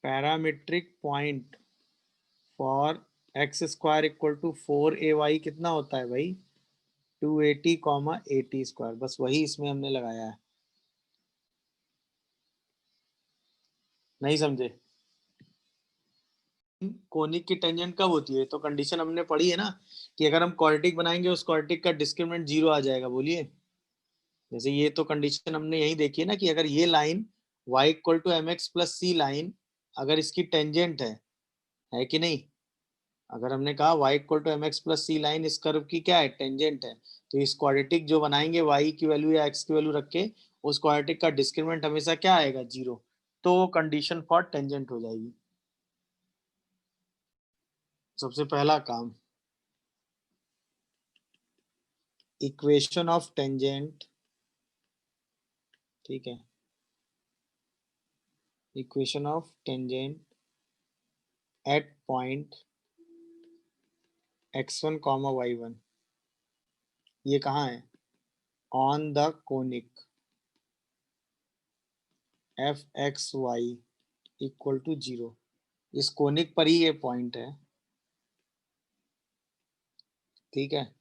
Speaker 1: Parametric point for x² equal to 4ay कितना होता है भाई? 280, a²। बस वही इसमें हमने लगाया है। नहीं समझे? कोनिक की टेंजेंट कब होती है? तो कंडीशन हमने पढ़ी है ना कि अगर हम क्वाड्रेटिक बनाएंगे उस क्वाड्रेटिक का डिस्क्रिमिनेंट 0 आ जाएगा। बोलिए। जैसे ये तो कंडीशन हमने यही देखी है ना कि अगर ये line y equal to mx+c line अगर इसकी टेंजेंट है कि नहीं? अगर हमने कहा y equal to mx+c line इस कर्व की क्या है? टेंजेंट है। तो इस क्वाड्रेटिक जो बनाएंगे y की वैल्यू या x की वैल्यू रख के, उस क्वाड्रेटिक का डिस्क्रिमिनेंट हमेशा क्या आएगा? 0। तो कंडीशन फॉर टेंजेंट हो जाएगी। सबसे पहला काम, इक्वेशन ऑफ टेंजेंट, ठीक है? Equation of tangent at point x1, y1, ये कहाँ है? On the conic fxy equal to 0। इस कोनिक पर ही ये पॉइंट है, ठीक है?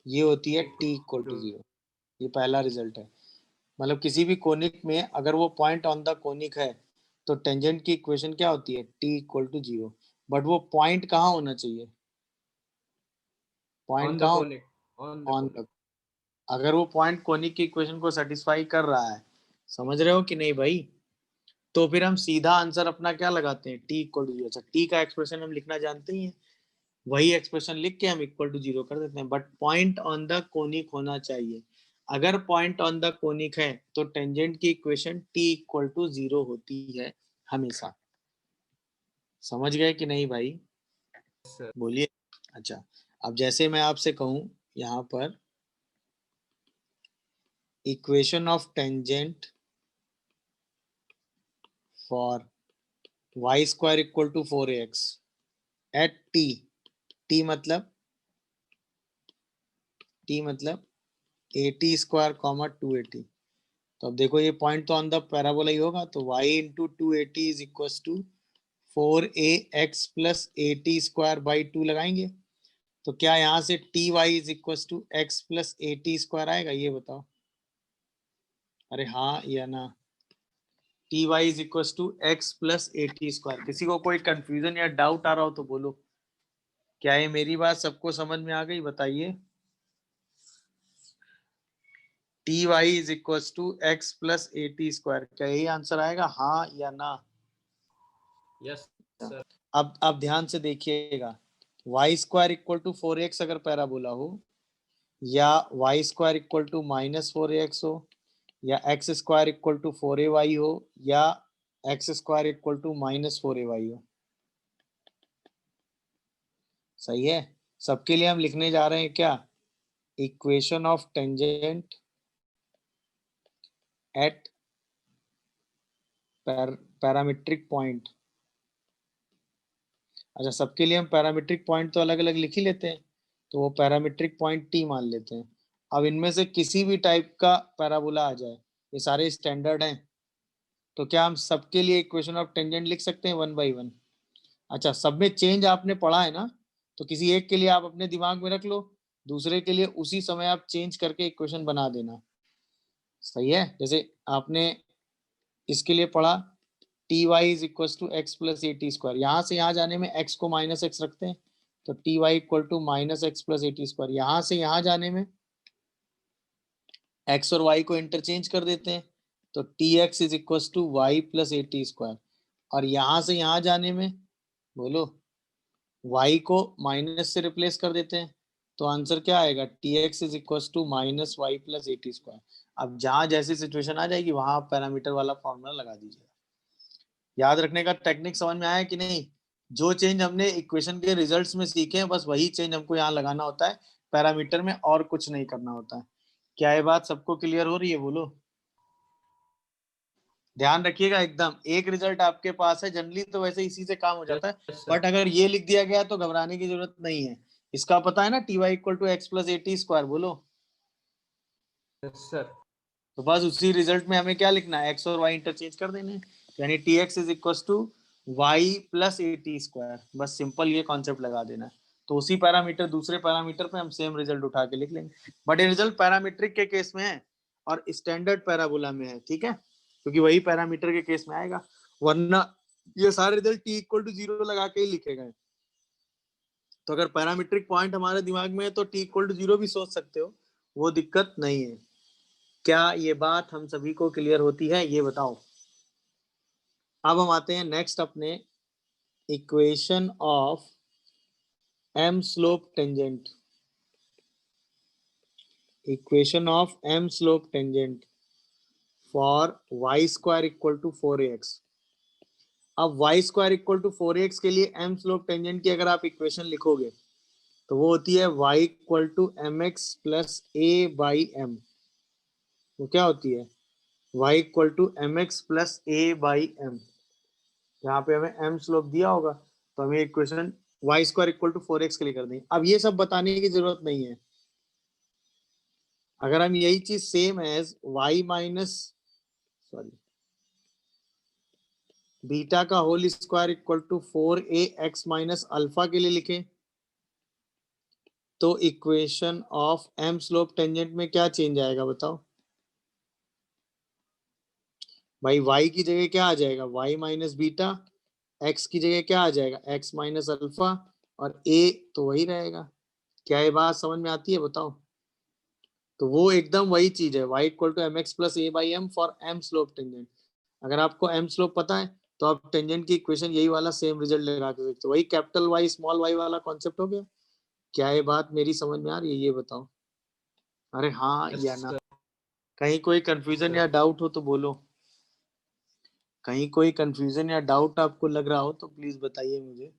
Speaker 1: ये होती है t इक्वल टू 0। ये पहला रिजल्ट है। मतलब किसी भी कोनिक में अगर वो पॉइंट ऑन द कोनिक है तो टेंजेंट की इक्वेशन क्या होती है? t equal to 0। बट वो पॉइंट कहाँ होना चाहिए?
Speaker 2: ऑन
Speaker 1: पॉइंट
Speaker 2: द
Speaker 1: कहाँ?
Speaker 2: Conic. On the
Speaker 1: on
Speaker 2: conic.
Speaker 1: The. अगर वो पॉइंट कोनिक की इक्वेशन को सेटिस्फाई कर रहा है, समझ रहे हो कि नहीं भाई? तो फिर हम सीधा आंसर अपना क्या लगाते हैं? t equal to 0। अच्छा, t का एक्सप्रेशन हम लिखना जानते ही हैं, वही एक्सप्रेशन लिख के हम इक्वल टू 0 कर देते हैं। But point on the conic होना चाहिए। अगर पॉइंट ऑन द कोनिक है तो टेंजेंट की इक्वेशन t इक्वल टू 0 होती है हमेशा। समझ गए कि नहीं भाई?
Speaker 2: सर।
Speaker 1: बोलिए। अच्छा, अब जैसे मैं आपसे कहूं यहाँ पर equation of tangent for y² equal to 4ax at t। t मतलब at², 280। तो अब देखो ये पॉइंट तो ऑन द पैराबोला ही होगा, तो y into 280 is equal to 4ax+at² / 2 लगाएंगे। तो क्या यहाँ से ty is equal to x+at² आएगा? ये बताओ। अरे हाँ या ना, T y is equal to x plus A T square. किसी को कोई कंफ्यूजन या डाउट आ रहा हो तो बोलो। क्या ये मेरी बात सबको समझ में आ गई, बताइए। T y is equal to x plus A T square, क्या यही आंसर आएगा, हाँ या ना?
Speaker 2: Yes sir.
Speaker 1: अब ध्यान से देखिएगा, Y square equal to 4x अगर पैराबोला हो, या y square equal to -4x हो, या x square equal to 4ay हो, या x square equal to -4ay हो। सही है। सबके लिए हम लिखने जा रहे हैं क्या, equation of tangent eight parametric point. अच्छा, सबके लिए हम पैरामीट्रिक पॉइंट तो अलग अलग लिख ही लेते हैं, तो वो पैरामीट्रिक पॉइंट टी मान लेते हैं। अब इनमें से किसी भी टाइप का पैराबोला आ जाए, ये सारे स्टैंडर्ड हैं, तो क्या हम सबके लिए इक्वेशन ऑफ टेंजेंट लिख सकते हैं 1 बाई 1? अच्छा, सब में चेंज आपने पढ़ा है ना, तो किसी एक के लिए आप अपने दिमाग में रख लो, दूसरे के लिए उसी समय आप चेंज करके इक्वेशन बना देना। सही है। जैसे आपने इसके लिए पढ़ा, t y is equal to x plus A T square, यहाँ से यहाँ जाने में एक्स को माइनस एक्स रखते हैं, तो t Y equal to minus x plus A T square. यहाँ से यहाँ जाने में एक्स और वाई को इंटरचेंज कर देते हैं, तो t x is equal to y plus A T square. और यहाँ से यहाँ जाने में, बोलो, y को माइनस से रिप्लेस कर देते हैं, तो आंसर क्या आएगा, t x is equal to minus y plus A T square. अब जहां जैसी सिचुएशन आ जाएगी वहां आप पैरामीटर वाला फॉर्मूला लगा दीजिएगा। याद रखने का टेक्निक समझ में आया कि नहीं? जो चेंज हमने इक्वेशन के रिजल्ट्स में सीखे हैं, बस वही चेंज हमको यहाँ लगाना होता है पैरामीटर में, और कुछ नहीं करना होता है। क्या ये बात सबको क्लियर हो रही है, बोलो। ध्यान रखिएगा, एकदम एक रिजल्ट आपके पास है, जनरली तो वैसे इसी से काम हो जाता है,
Speaker 2: यस सर।
Speaker 1: बट अगर ये लिख दिया गया तो घबराने की जरूरत नहीं है। इसका पता है ना, T Y equal to x plus A T square, बोलो।
Speaker 2: Yes sir.
Speaker 1: तो बस उसी रिजल्ट में हमें क्या लिखना है, एक्स और वाई इंटरचेंज कर देने हैं, यानी t x is equal to y plus A T square. बस सिंपल ये कॉन्सेप्ट लगा देना है, तो उसी पैरामीटर दूसरे पैरामीटर पे हम सेम रिजल्ट उठा के लिख लेंगे। बट ये रिजल्ट पैरामीट्रिक के केस में है और स्टैंडर्ड पैराबोला में है, ठीक है, क्योंकि वही पैरामीटर के केस में आएगा, वरना ये सारे रिजल्ट टी इक्वल टू 0 लगा के ही लिखे गए। तो अगर पैरामीट्रिक पॉइंट हमारे दिमाग में है तो टी इक्वल टू 0 भी सोच सकते हो, वो दिक्कत नहीं है। क्या ये बात हम सभी को क्लियर होती है, ये बताओ। अब हम आते हैं नेक्स्ट अपने equation of m slope tangent. Equation of m slope tangent for y square equal to 4ax। अब Y square equal to 4ax के लिए एम स्लोप टेंजेंट की अगर आप इक्वेशन लिखोगे तो वो होती है y equal to M x plus a by m. वो क्या होती है, y equal to M x plus a by m. यहाँ पे हमें m स्लोप दिया होगा, तो हमें equation y square equal to 4x के लिए कर देंगे। अब ये सब बताने की जरूरत नहीं है, अगर हम यही चीज same as y minus sorry beta का whole square equal to 4ax minus alpha के लिए लिखें, तो equation of m slope tangent में क्या चेंज आएगा, बताओ भाई। y की जगह क्या आ जाएगा, y माइनस बीटा, x की जगह क्या आ जाएगा, x माइनस अल्फा, और a तो वही रहेगा। क्या ये बात समझ में आती है, बताओ। तो वो एकदम वही चीज है, y equal to M x plus a by m for m slope tangent. अगर आपको m स्लोप पता है तो आप टेंजेंट की इक्वेशन यही वाला सेम रिजल्ट लगा के देखते हो, वही कैपिटल Y स्मॉल y वाला कॉन्सेप्ट हो गया। क्या ये बात मेरी समझ में आ रही है, ये बताओ। अरे हाँ
Speaker 2: यस
Speaker 1: या ना?
Speaker 2: सर।
Speaker 1: कहीं कोई कंफ्यूजन या डाउट हो तो बोलो। कहीं कोई कंफ्यूजन या डाउट आपको लग रहा हो तो प्लीज बताइए मुझे।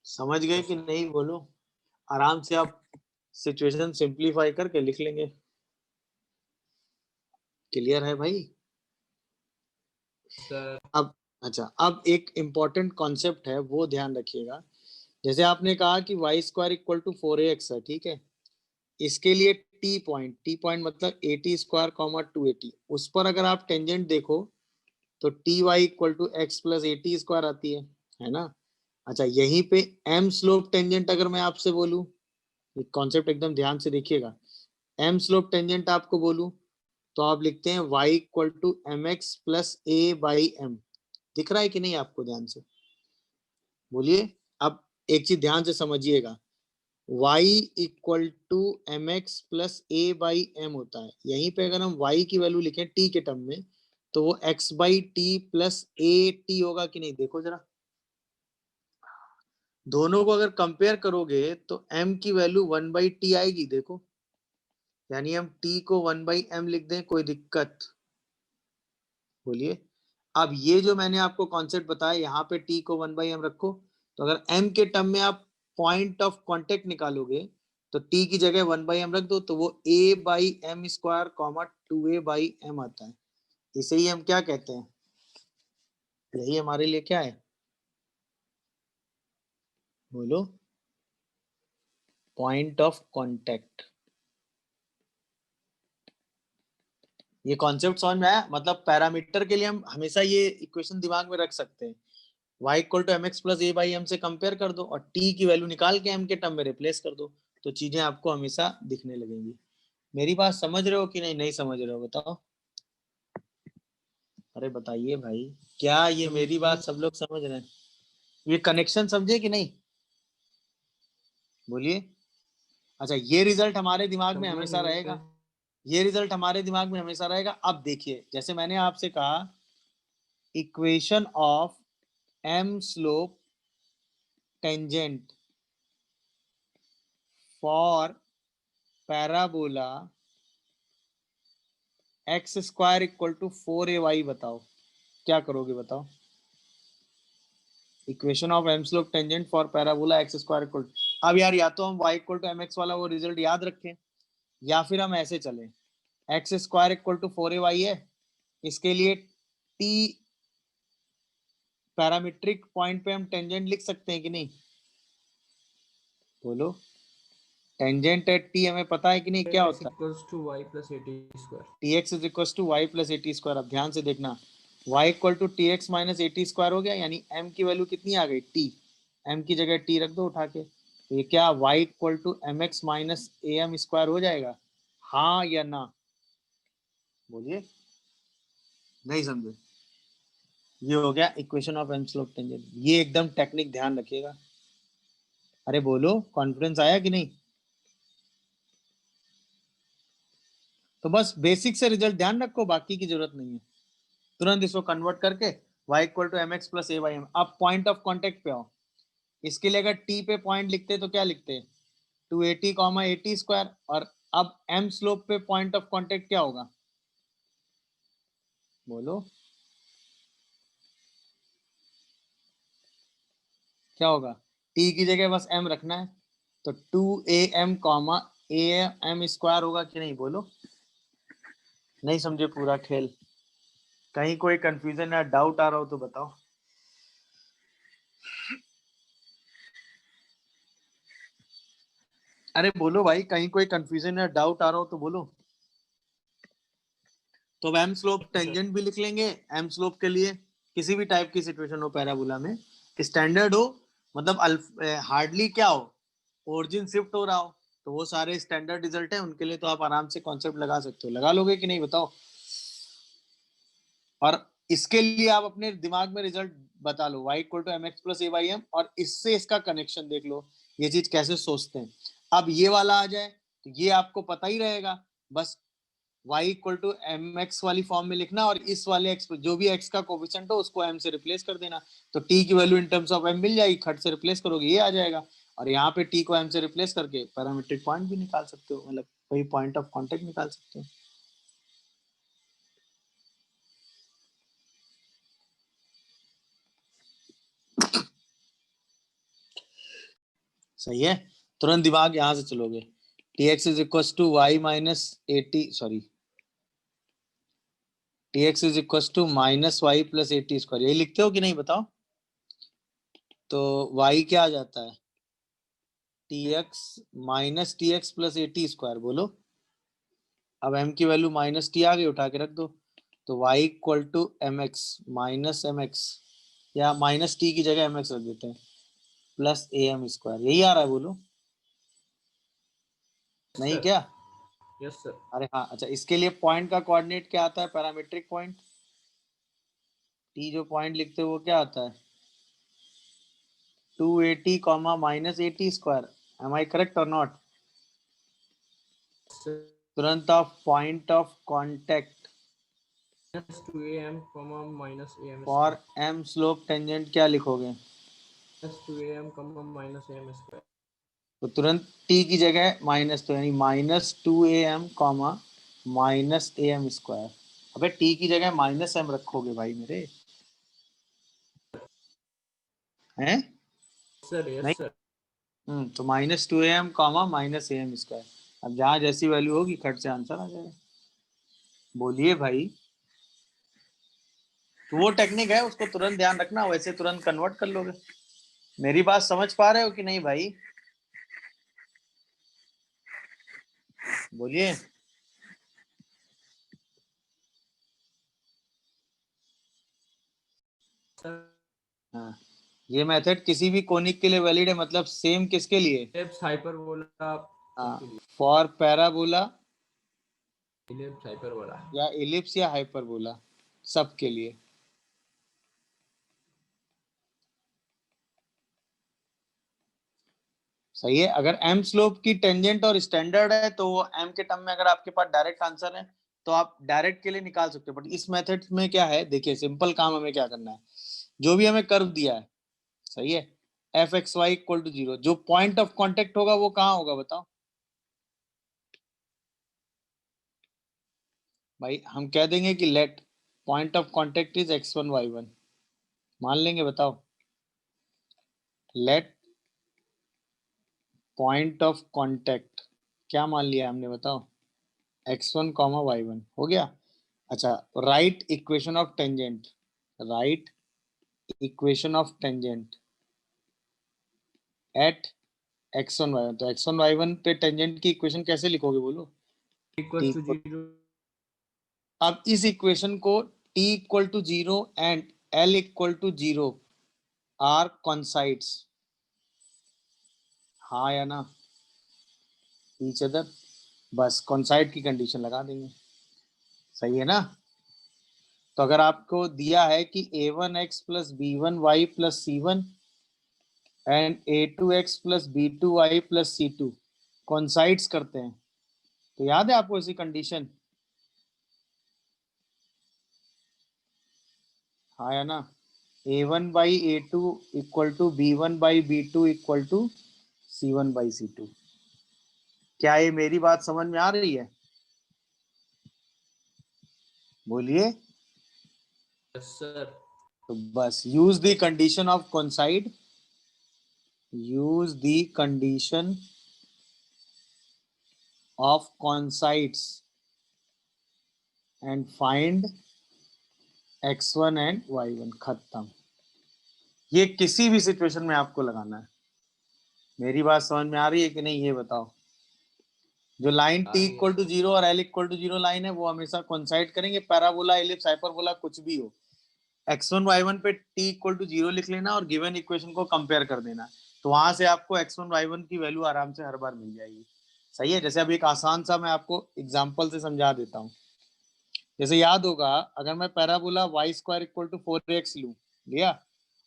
Speaker 1: समझ गए कि नहीं, बोलो। आराम से आप सिचुएशन सिंपलीफाई करके लिख लेंगे। क्लियर है भाई?
Speaker 2: सर।
Speaker 1: अब अच्छा, अब एक इम्पॉर्टेंट कॉन्सेप्ट है, वो ध्यान रखिएगा। जैसे आपने कहा कि Y square equal to 4ax है, ठीक है, इसके लिए टी पॉइंट मतलब ए टी स्क्वायर कॉमा 280, उस पर अगर आप टेंजेंट देखो तो t Y equal to x plus A T square आती है ना। अच्छा, यहीं पे एम स्लोप टेंजेंट अगर मैं आपसे बोलूं, कॉन्सेप्ट एकदम ध्यान से देखिएगा, एम स्लोप टेंजेंट आपको बोलूं तो आप लिखते हैं y equal to M x plus a by m. दिख रहा है कि नहीं आपको? ध्यान से बोलिए। अब एक चीज ध्यान से समझिएगा, y equal to M x plus a by m होता है। यहीं पे अगर हम y की वैल्यू लिखें t के टर्म में, तो वो x by T plus A T होगा कि नहीं? देखो जरा, दोनों को अगर कंपेयर करोगे तो m की वैल्यू 1/t आएगी। देखो, यानी हम t को 1/m लिख दें, कोई दिक्कत? बोलिए। अब ये जो मैंने आपको कॉन्सेप्ट बताया, यहाँ पे t को 1/m रखो, तो अगर m के टर्म में आप पॉइंट ऑफ कांटेक्ट निकालोगे तो t की जगह 1/m रख दो, तो वो a/m² कॉमा 2a/m आता है। इसे ही हम क्या कहते हैं? यही हमारे लिए क्या है? बोलो। Point of contact. ये कॉन्सेप्ट समझ में आया? मतलब पैरामीटर के लिए हम हमेशा ये इक्वेशन दिमाग में रख सकते हैं, y equal to M x plus a by m से कंपेयर कर दो और t की वैल्यू निकाल के m के टर्म में रिप्लेस कर दो, तो चीजें आपको हमेशा दिखने लगेंगी। मेरी बात समझ रहे हो कि नहीं? नहीं समझ रहे हो? बताओ। अरे बताइए भाई, क्या ये मेरी बात सब लोग समझ रहे हैं? ये कनेक्शन समझे कि नहीं? बोलिए। अच्छा, ये रिजल्ट हमारे दिमाग में हमेशा रहेगा, ये रिजल्ट हमारे दिमाग में हमेशा रहेगा। अब देखिए, जैसे मैंने आपसे कहा, equation of m slope tangent for parabola x square equal to 4ay। बताओ क्या करोगे? बताओ। Equation of m slope tangent for parabola x square equal, अब यार या तो हम y equal to M x वाला वो रिजल्ट याद रखें, या फिर हम ऐसे चलें, x square equal to 4ay है, इसके लिए t पैरामीट्रिक पॉइंट पे हम टेंजेंट लिख सकते हैं कि नहीं? बोलो। टेंजेंट एट t हमें पता है कि नहीं क्या होता है? tx is equal to y plus A T square. अब ध्यान से देखना, y equal to t x minus a T square हो गया, यानी m की वैल्यू कितनी आ गई? t। m की जगह t रख दो उठा के, तो ये क्या y equal to M x minus a m square हो जाएगा? हाँ या ना? बोलिए। नहीं समझे? ये हो गया equation of m slope tangent. ये एकदम टेक्निक ध्यान रखिएगा। अरे बोलो, कॉन्फिडेंस आया कि नहीं? तो बस बेसिक से रिजल्ट ध्यान रखो, बाकी की जरूरत नहीं है। तुरंत इसको कन्वर्ट करके y equal to M x plus a by m. अब पॉइंट ऑफ कॉन्टेक्ट पे आओ। इसके लिए अगर t पे पॉइंट लिखते तो क्या लिखते? 280 कॉमा 80 स्क्वायर। और अब m स्लोप पे पॉइंट ऑफ कॉन्टेक्ट क्या होगा? बोलो क्या होगा? t की जगह बस m रखना है, तो 2am कॉमा am स्क्वायर होगा कि नहीं? बोलो। नहीं समझे पूरा खेल? कहीं कोई कंफ्यूजन या डाउट आ रहा हो तो बताओ। अरे बोलो भाई, कहीं कोई कंफ्यूजन या डाउट आ रहा हो तो बोलो। तो अब एम स्लोप टेंजेंट भी लिख लेंगे। एम स्लोप के लिए किसी भी टाइप की सिचुएशन हो पैराबोला में, स्टैंडर्ड हो, मतलब हार्डली क्या हो, ओरिजिन शिफ्ट हो रहा हो, तो वो सारे स्टैंडर्ड रिजल्ट है, उनके लिए तो आप आराम से कॉन्सेप्ट लगा सकते हो। लगा लोगे कि नहीं? बताओ। और इसके लिए आप अपने दिमाग में रिजल्ट बता लो, y equal to M x plus a by m, और इससे इसका कनेक्शन देख लो, ये चीज कैसे सोचते हैं। अब ये वाला आ जाए तो ये आपको पता ही रहेगा, बस y equal to M x वाली फॉर्म में लिखना, और इस वाले x जो भी x का कोफिशिएंट हो उसको m से रिप्लेस कर देना, तो t की value in terms of m मिल जाएगी, खट से रिप्लेस करोगे ये आ जाएगा, और यहाँ पे t को m से रिप्लेस करके पैरामीट्रिक पॉइंट भी निकाल सकते हो, मतलब वही पॉइंट ऑफ कॉन्टेक्ट निकाल सकते हो। सही है? तुरंत दिमाग यहां से चलोगे, tx is equal to y minus a t, sorry, tx is equal to minus y plus a t square, यही लिखते हो कि नहीं? बताओ। तो y क्या आ जाता है? tx minus T x plus a t square. बोलो। अब m की वैल्यू माइनस टी आ गई, उठा के रख दो, तो y equal to M x minus m x, या माइनस टी की जगह एम एक्स रख देते हैं, प्लस ए एम स्क्वायर, यही आ रहा है? बोलो। नहीं क्या?
Speaker 2: Yes sir.
Speaker 1: अरे हाँ, अच्छा इसके लिए पॉइंट का कोऑर्डिनेट क्या आता है? Parametric point. टी जो पॉइंट लिखते हो वो क्या आता है? 280 comma minus 80 square. Am I correct और नॉट? तुरंत आप point of contact
Speaker 2: -2am, minus am
Speaker 1: for
Speaker 2: square।
Speaker 1: M slope tangent क्या लिखोगे?
Speaker 2: -2am, minus am square।
Speaker 1: तो तुरंत टी की जगह माइनस, तो यानी -2am कॉमा -am स्क्वायर। अबे टी की जगह -m रखोगे भाई मेरे, हैं?
Speaker 2: सर
Speaker 1: नहीं।
Speaker 2: Yes sir.
Speaker 1: तो -2am कॉमा -am स्क्वायर। अब जहाँ जैसी वैल्यू होगी खट से आंसर आ जाएगा। बोलिए भाई। तो वो टेक्निक है, उसको तुरंत ध्यान रखना, वैसे तुरंत कन्वर्ट कर लोगे। मेरी बात समझ पा रहे हो कि नहीं भाई? बोलिए।
Speaker 2: सर
Speaker 1: हाँ, ये मेथड किसी भी कोनिक के लिए वैलिड है, मतलब सेम किसके लिए?
Speaker 2: इलिप्स हाइपरबोला
Speaker 1: हाँ,
Speaker 2: सबके लिए।
Speaker 1: For parabola
Speaker 2: ellipse hyperbola.
Speaker 1: या इलिप्स या हाइपरबोला, सबके लिए। सही है। अगर एम स्लोप की टेंजेंट और स्टैंडर्ड है तो वो एम के टर्म में, अगर आपके पास डायरेक्ट आंसर है तो आप डायरेक्ट के लिए निकाल सकते हो। बट इस मेथड में क्या है, देखिए सिंपल काम हमें क्या करना है, जो भी हमें कर्व दिया है, सही है, f x Y equal to 0, जो पॉइंट ऑफ कांटेक्ट होगा वो कहाँ होगा बताओ भाई? हम कह देंगे कि let point of contact is x1 y1, मान लेंगे, बताओ। लेट पॉइंट ऑफ कांटेक्ट क्या मान लिया हमने, बताओ? x1 कॉमा y1 हो गया। अच्छा, right equation of tangent, right equation of tangent eight x1 y1। तो x1 y1 पे टेंजेंट की इक्वेशन कैसे लिखोगे बोलो?
Speaker 2: Equal
Speaker 1: t
Speaker 2: to
Speaker 1: equal,
Speaker 2: 0।
Speaker 1: अब इस इक्वेशन को t equal to 0 and l equal to 0 are coincides, हाँ या ना, ईच अदर, बस कॉन्साइड की कंडीशन लगा देंगे। सही है ना? तो अगर आपको दिया है कि a1x plus b1y plus c1 and a2x plus b2y plus c2 कॉन्साइड्स करते हैं, तो याद है आपको ऐसी कंडीशन, हाँ या ना? a1 by a2 equal to b1 by b2 equal to c1 by c2। क्या ये मेरी बात समझ में आ रही है? बोलिए।
Speaker 2: Yes sir.
Speaker 1: तो बस use the condition of कॉन्साइड, use the condition of coincides and find x1 and y1, खत्म। ये किसी भी सिचुएशन में आपको लगाना है। मेरी बात समझ में आ रही है कि नहीं, ये बताओ। जो लाइन
Speaker 2: आ
Speaker 1: t
Speaker 2: रही है
Speaker 1: इक्वल टू
Speaker 2: सर।
Speaker 1: 0 और l इक्वल टू 0 लाइन है वो हमेशा कोइंसाइड करेंगे, पैराबोला इलिप्स हाइपरबोला कुछ भी हो। x1 y1 पे t इक्वल टू 0 लिख लेना और गिवन इक्वेशन को कंपेयर कर देना, तो वहां से आपको x1 y1 की वैल्यू आराम से हर बार मिल जाएगी। सही है। जैसे अभी एक आसान सा मैं आपको एग्जांपल से समझा देता हूँ। जैसे याद होगा, अगर मैं parabola y square equal to 4x लूं, लिया,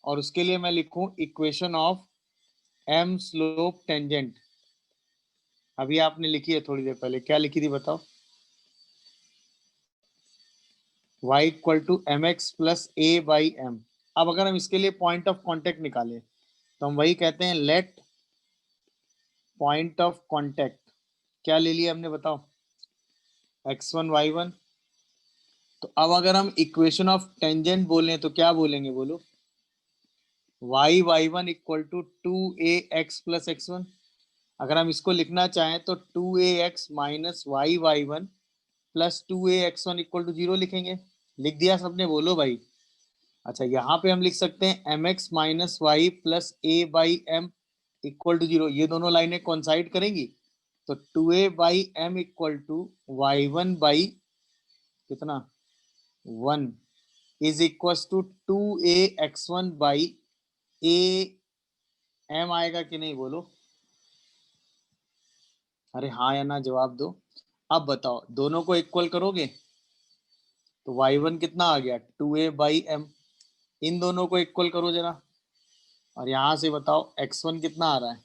Speaker 1: और उसके लिए मैं लिखूं equation of m slope tangent, अभी आपने लिखी है थोड़ी देर पहले, क्या लिखी थी बताओ? y equal to M x plus a by m. अब अगर हम इसके लिए पॉइंट ऑफ कांटेक्ट निकालें तो हम वही कहते हैं, लेट पॉइंट ऑफ कांटेक्ट क्या ले लिया हमने बताओ? x1 y1। तो अब अगर हम इक्वेशन ऑफ टेंजेंट बोलें तो क्या बोलेंगे बोलो? Y y one equal to 2ax plus x1। अगर हम इसको लिखना चाहें तो 2ax minus y y one plus 2a x1 equal to 0 लिखेंगे। लिख दिया सबने? बोलो भाई। अच्छा, यहाँ पे हम लिख सकते हैं mx minus y plus a by m equal to 0। ये दोनों लाइनें कॉन्साइड करेंगी, तो 2a by m equal to y one by कितना, 1 is equal to 2a x1 by a m आएगा कि नहीं बोलो? अरे हाँ या ना जवाब दो। अब बताओ दोनों को इक्वल करोगे तो y1 कितना आ गया 2a/m, इन दोनों को इक्वल करो जरा, और यहां से बताओ x1 कितना आ रहा है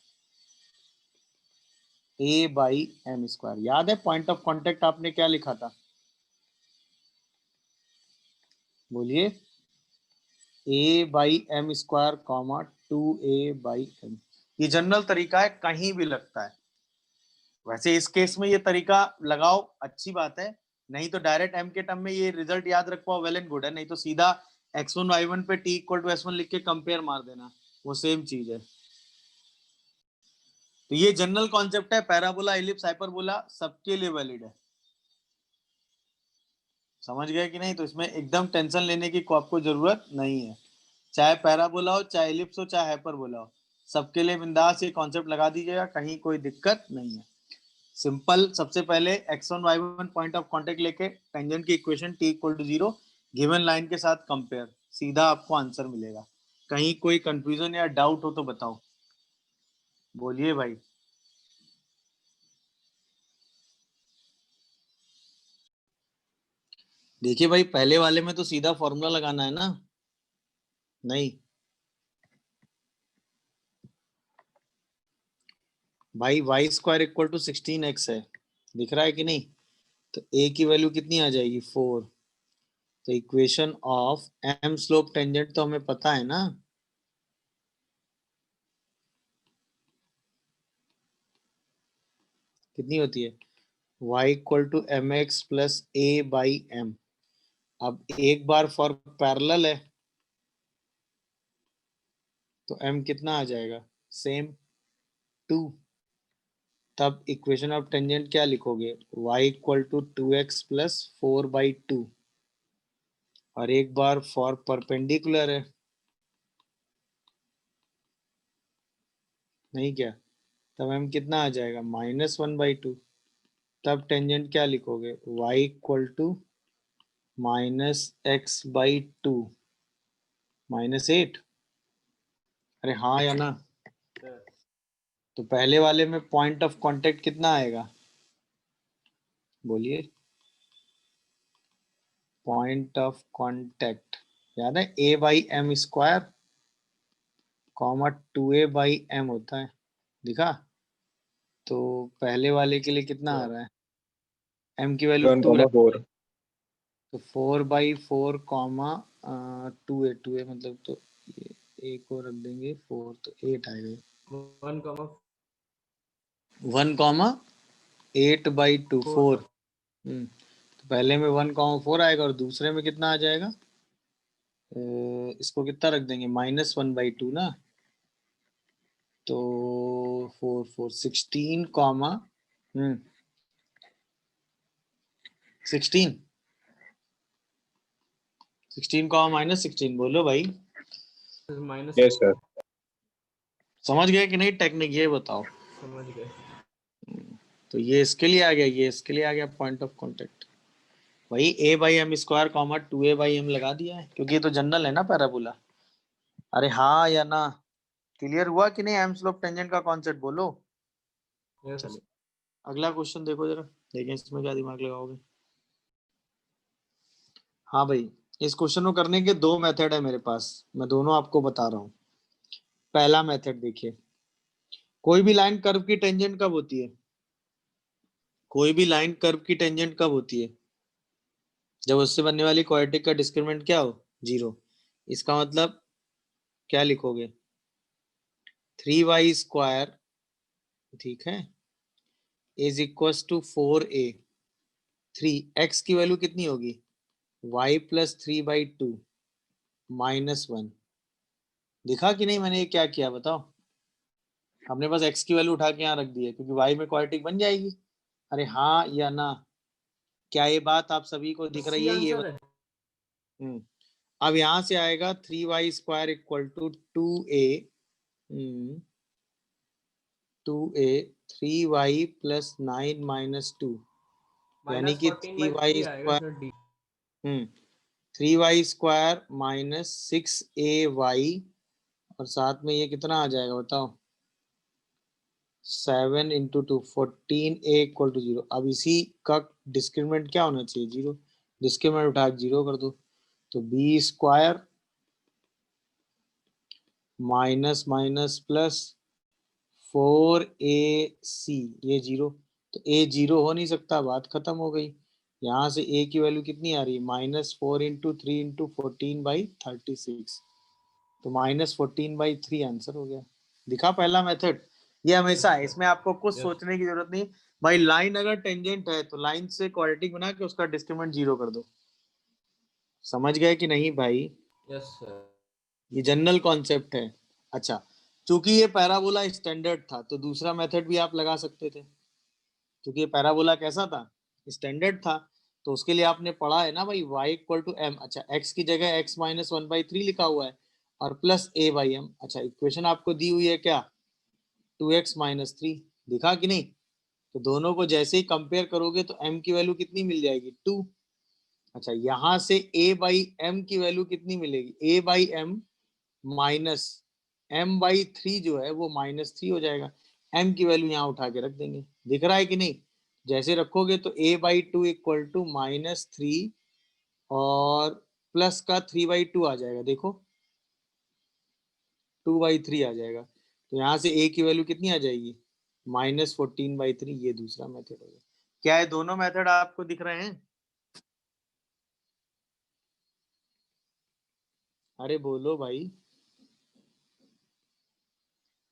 Speaker 1: a/m²। याद है पॉइंट ऑफ कांटेक्ट आपने क्या लिखा था, बोलिए a/m² कॉमा 2a/m। ये जनरल तरीका है, कहीं भी लगता है। वैसे इस केस में ये तरीका लगाओ, अच्छी बात है, नहीं तो डायरेक्ट m के टर्म में ये रिजल्ट याद रख पाओ, वेल एंड गुड है, नहीं तो सीधा x1 y1 पे t इक्वल टू s1 लिख के कंपेयर मार देना, वो सेम चीज है। तो ये जनरल कॉन्सेप्ट है, पैराबोला एलिप्स हाइपरबोला सबके लिए वैलिड है। समझ गए कि नहीं? तो इसमें एकदम टेंशन लेने की को आपको जरूरत नहीं है, चाहे पैराबोला हो, चाहे एलिप्स हो, चाहे हाइपरबोला हो, सबके लिए बिंदास ये कॉन्सेप्ट लगा दीजिएगा, कहीं कोई दिक्कत नहीं है। सिंपल, सबसे पहले x1 y1 point of contact लेके टेंजेंट की equation t equal to 0 given line के साथ कंपेयर, सीधा आपको आंसर मिलेगा। कहीं कोई कंफ्यूजन या डाउट हो तो बताओ, बोलिए भाई। देखिए भाई, पहले वाले में तो सीधा फॉर्मूला लगाना है ना, नहीं भाई, y² इक्वल टू 16x है, दिख रहा है कि नहीं? तो a की वैल्यू कितनी आ जाएगी 4। तो equation of m slope tangent तो हमें पता है ना, कितनी होती है y equal to mx plus a/m। अब एक बार फॉर पैरेलल है तो m कितना आ जाएगा सेम 2। तब इक्वेशन ऑफ टेंजेंट क्या लिखोगे, y equal to 2x plus 4/2, और एक बार फॉर परपेंडिकुलर है, नहीं क्या? तब m कितना आ जाएगा -1/2। तब टेंजेंट क्या लिखोगे, y इक्वल टू -x/2 -8। अरे हाँ या ना? तो पहले वाले में पॉइंट ऑफ कांटेक्ट कितना आएगा, बोलिए। पॉइंट ऑफ कांटेक्ट याद है a/m² कॉमा 2a/m होता है, दिखा? तो पहले वाले के लिए कितना आ रहा है, m की वैल्यू 2 रख,
Speaker 3: 1,4
Speaker 1: तो 4/4 कॉमा 2a मतलब, तो ये a को रख देंगे 4, तो 8 आएगा। 1,8/2 4। तो पहले में 1,4 आएगा और दूसरे में कितना आ जाएगा, इसको कितना रख देंगे -1/2 ना, तो 4 4 16 कॉमा 16 16 कॉमा -16, बोलो भाई।
Speaker 3: Yes sir.
Speaker 1: समझ गए कि नहीं टेक्निक, ये बताओ।
Speaker 2: समझ गए।
Speaker 1: तो ये इसके लिए आ गया, ये इसके लिए आ गया पॉइंट ऑफ कांटेक्ट। वही a/m² कॉमा 2a/m लगा दिया है, क्योंकि ये तो जनरल है ना पैराबोला। अरे हाँ या ना, क्लियर हुआ कि नहीं एम स्लोप टेंजेंट का कॉन्सेप्ट, बोलो।
Speaker 2: यस
Speaker 1: चलो अगला क्वेश्चन देखो जरा, देखें इसमें क्या दिमाग लगाओगे। हाँ भाई, इस क्वेश्चन को करने के दो मेथड है मेरे पास, मैं दोनों आपको बता रहा हूँ। पहला मेथड देखिए, कोई भी लाइन कर्व की टेंजेंट कब होती है, कोई भी लाइन कर्व की टेंजेंट कब होती है, जब उससे बनने वाली क्वाड्रेटिक का डिस्क्रिमिनेंट क्या हो 0। इसका मतलब क्या लिखोगे 3y², ठीक है, is equal to 4a। 3x की वैल्यू कितनी होगी y प्लस 3/2 -1। दिखा कि नहीं मैंने ये क्या किया, बताओ। हमने बस x की वैल्यू उठा के यहाँ रख दी है, क्योंकि y में क्वाड्रेटिक बन जाएगी। अरे हाँ या ना, क्या ये बात आप सभी को दिख रही है? ये
Speaker 2: आंसर है।
Speaker 1: अब यहाँ से आएगा 3y² equal to 2a 2a 3y plus 9 - 2, यानी कि
Speaker 2: 14/3
Speaker 1: 3y² माइनस 6ay, और साथ में ये कितना आ जाएगा बताओ, 7 इंटू 2 14 ए इक्वल टू 0। अब इसी का डिस्क्रिमिनेंट क्या होना चाहिए? 0। डिस्क्रिमिनेंट उठा 0 कर दो, तो b square minus minus plus 4ac, ये 0। तो a 0 हो नहीं सकता, बात खत्म हो गई। यहाँ से a की वैल्यू कितनी आ रही है? -4 इंटू 3 इंटू 14/36, तो -14/3 आंसर हो गया। दिखा पहला मेथड? ये हमेशा है, इसमें आपको कुछ
Speaker 2: Yes.
Speaker 1: सोचने की जरूरत नहीं। भाई लाइन अगर टेंजेंट है तो लाइन से क्वाड्रेटिक बना के उसका डिस्क्रिमिनेंट 0 कर दो। समझ गए कि नहीं भाई?
Speaker 2: Yes, sir.
Speaker 1: ये जनरल कॉन्सेप्ट है। अच्छा, चूंकि ये पैराबोला स्टैंडर्ड था तो दूसरा मेथड भी आप लगा सकते थे। क्योंकि ये पैराबोला कैसा था? स्टैंडर्ड था। तो उसके लिए आपने पढ़ा है ना भाई, y इक्वल टू एम। अच्छा, x की जगह x माइनस 1/3 लिखा हुआ है और प्लस a/m। अच्छा, इक्वेशन आपको दी हुई है क्या? 2x minus 3। दिखा कि नहीं? तो दोनों को जैसे ही कंपेयर करोगे तो m की वैल्यू कितनी मिल जाएगी? 2। अच्छा, यहां से a/m की वैल्यू कितनी मिलेगी? a/m माइनस m/3 जो है वो -3 हो जाएगा। m की वैल्यू यहाँ उठा के रख देंगे। दिख रहा है कि नहीं? जैसे रखोगे तो a/2 इक्वल टू -3 और प्लस का 3/2 आ जाएगा। देखो 2/3 आ जाएगा। तो यहाँ से a की वैल्यू कितनी आ जाएगी? -14/3। ये दूसरा मेथड हो गया। क्या है, दोनों मेथड आपको दिख रहे हैं? अरे बोलो भाई,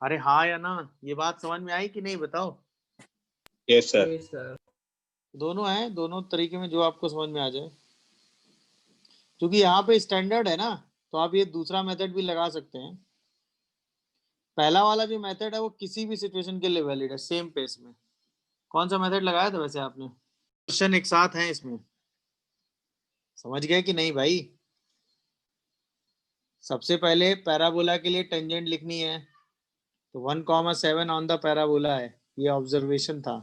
Speaker 1: अरे हाँ या ना? ये बात समझ में आई कि नहीं बताओ?
Speaker 3: Yes, sir.
Speaker 2: Yes, sir.
Speaker 1: दोनों हैं, दोनों तरीके में जो आपको समझ में आ जाए। क्योंकि यहाँ पे स्टैंडर्ड है ना, तो आप ये दूसरा मेथड भी लगा सकते हैं। पहला वाला जो मेथड है वो किसी भी सिचुएशन के लिए वैलिड है, सेम पेस में। कौन सा मेथड लगाया था वैसे आपने? क्वेश्चन एक साथ हैं इसमें, समझ गए कि नहीं भाई? सबसे पहले पैराबोला के लिए टेंजेंट लिखनी है, तो 1,7 ऑन द पैराबोला है, ये ऑब्जर्वेशन था।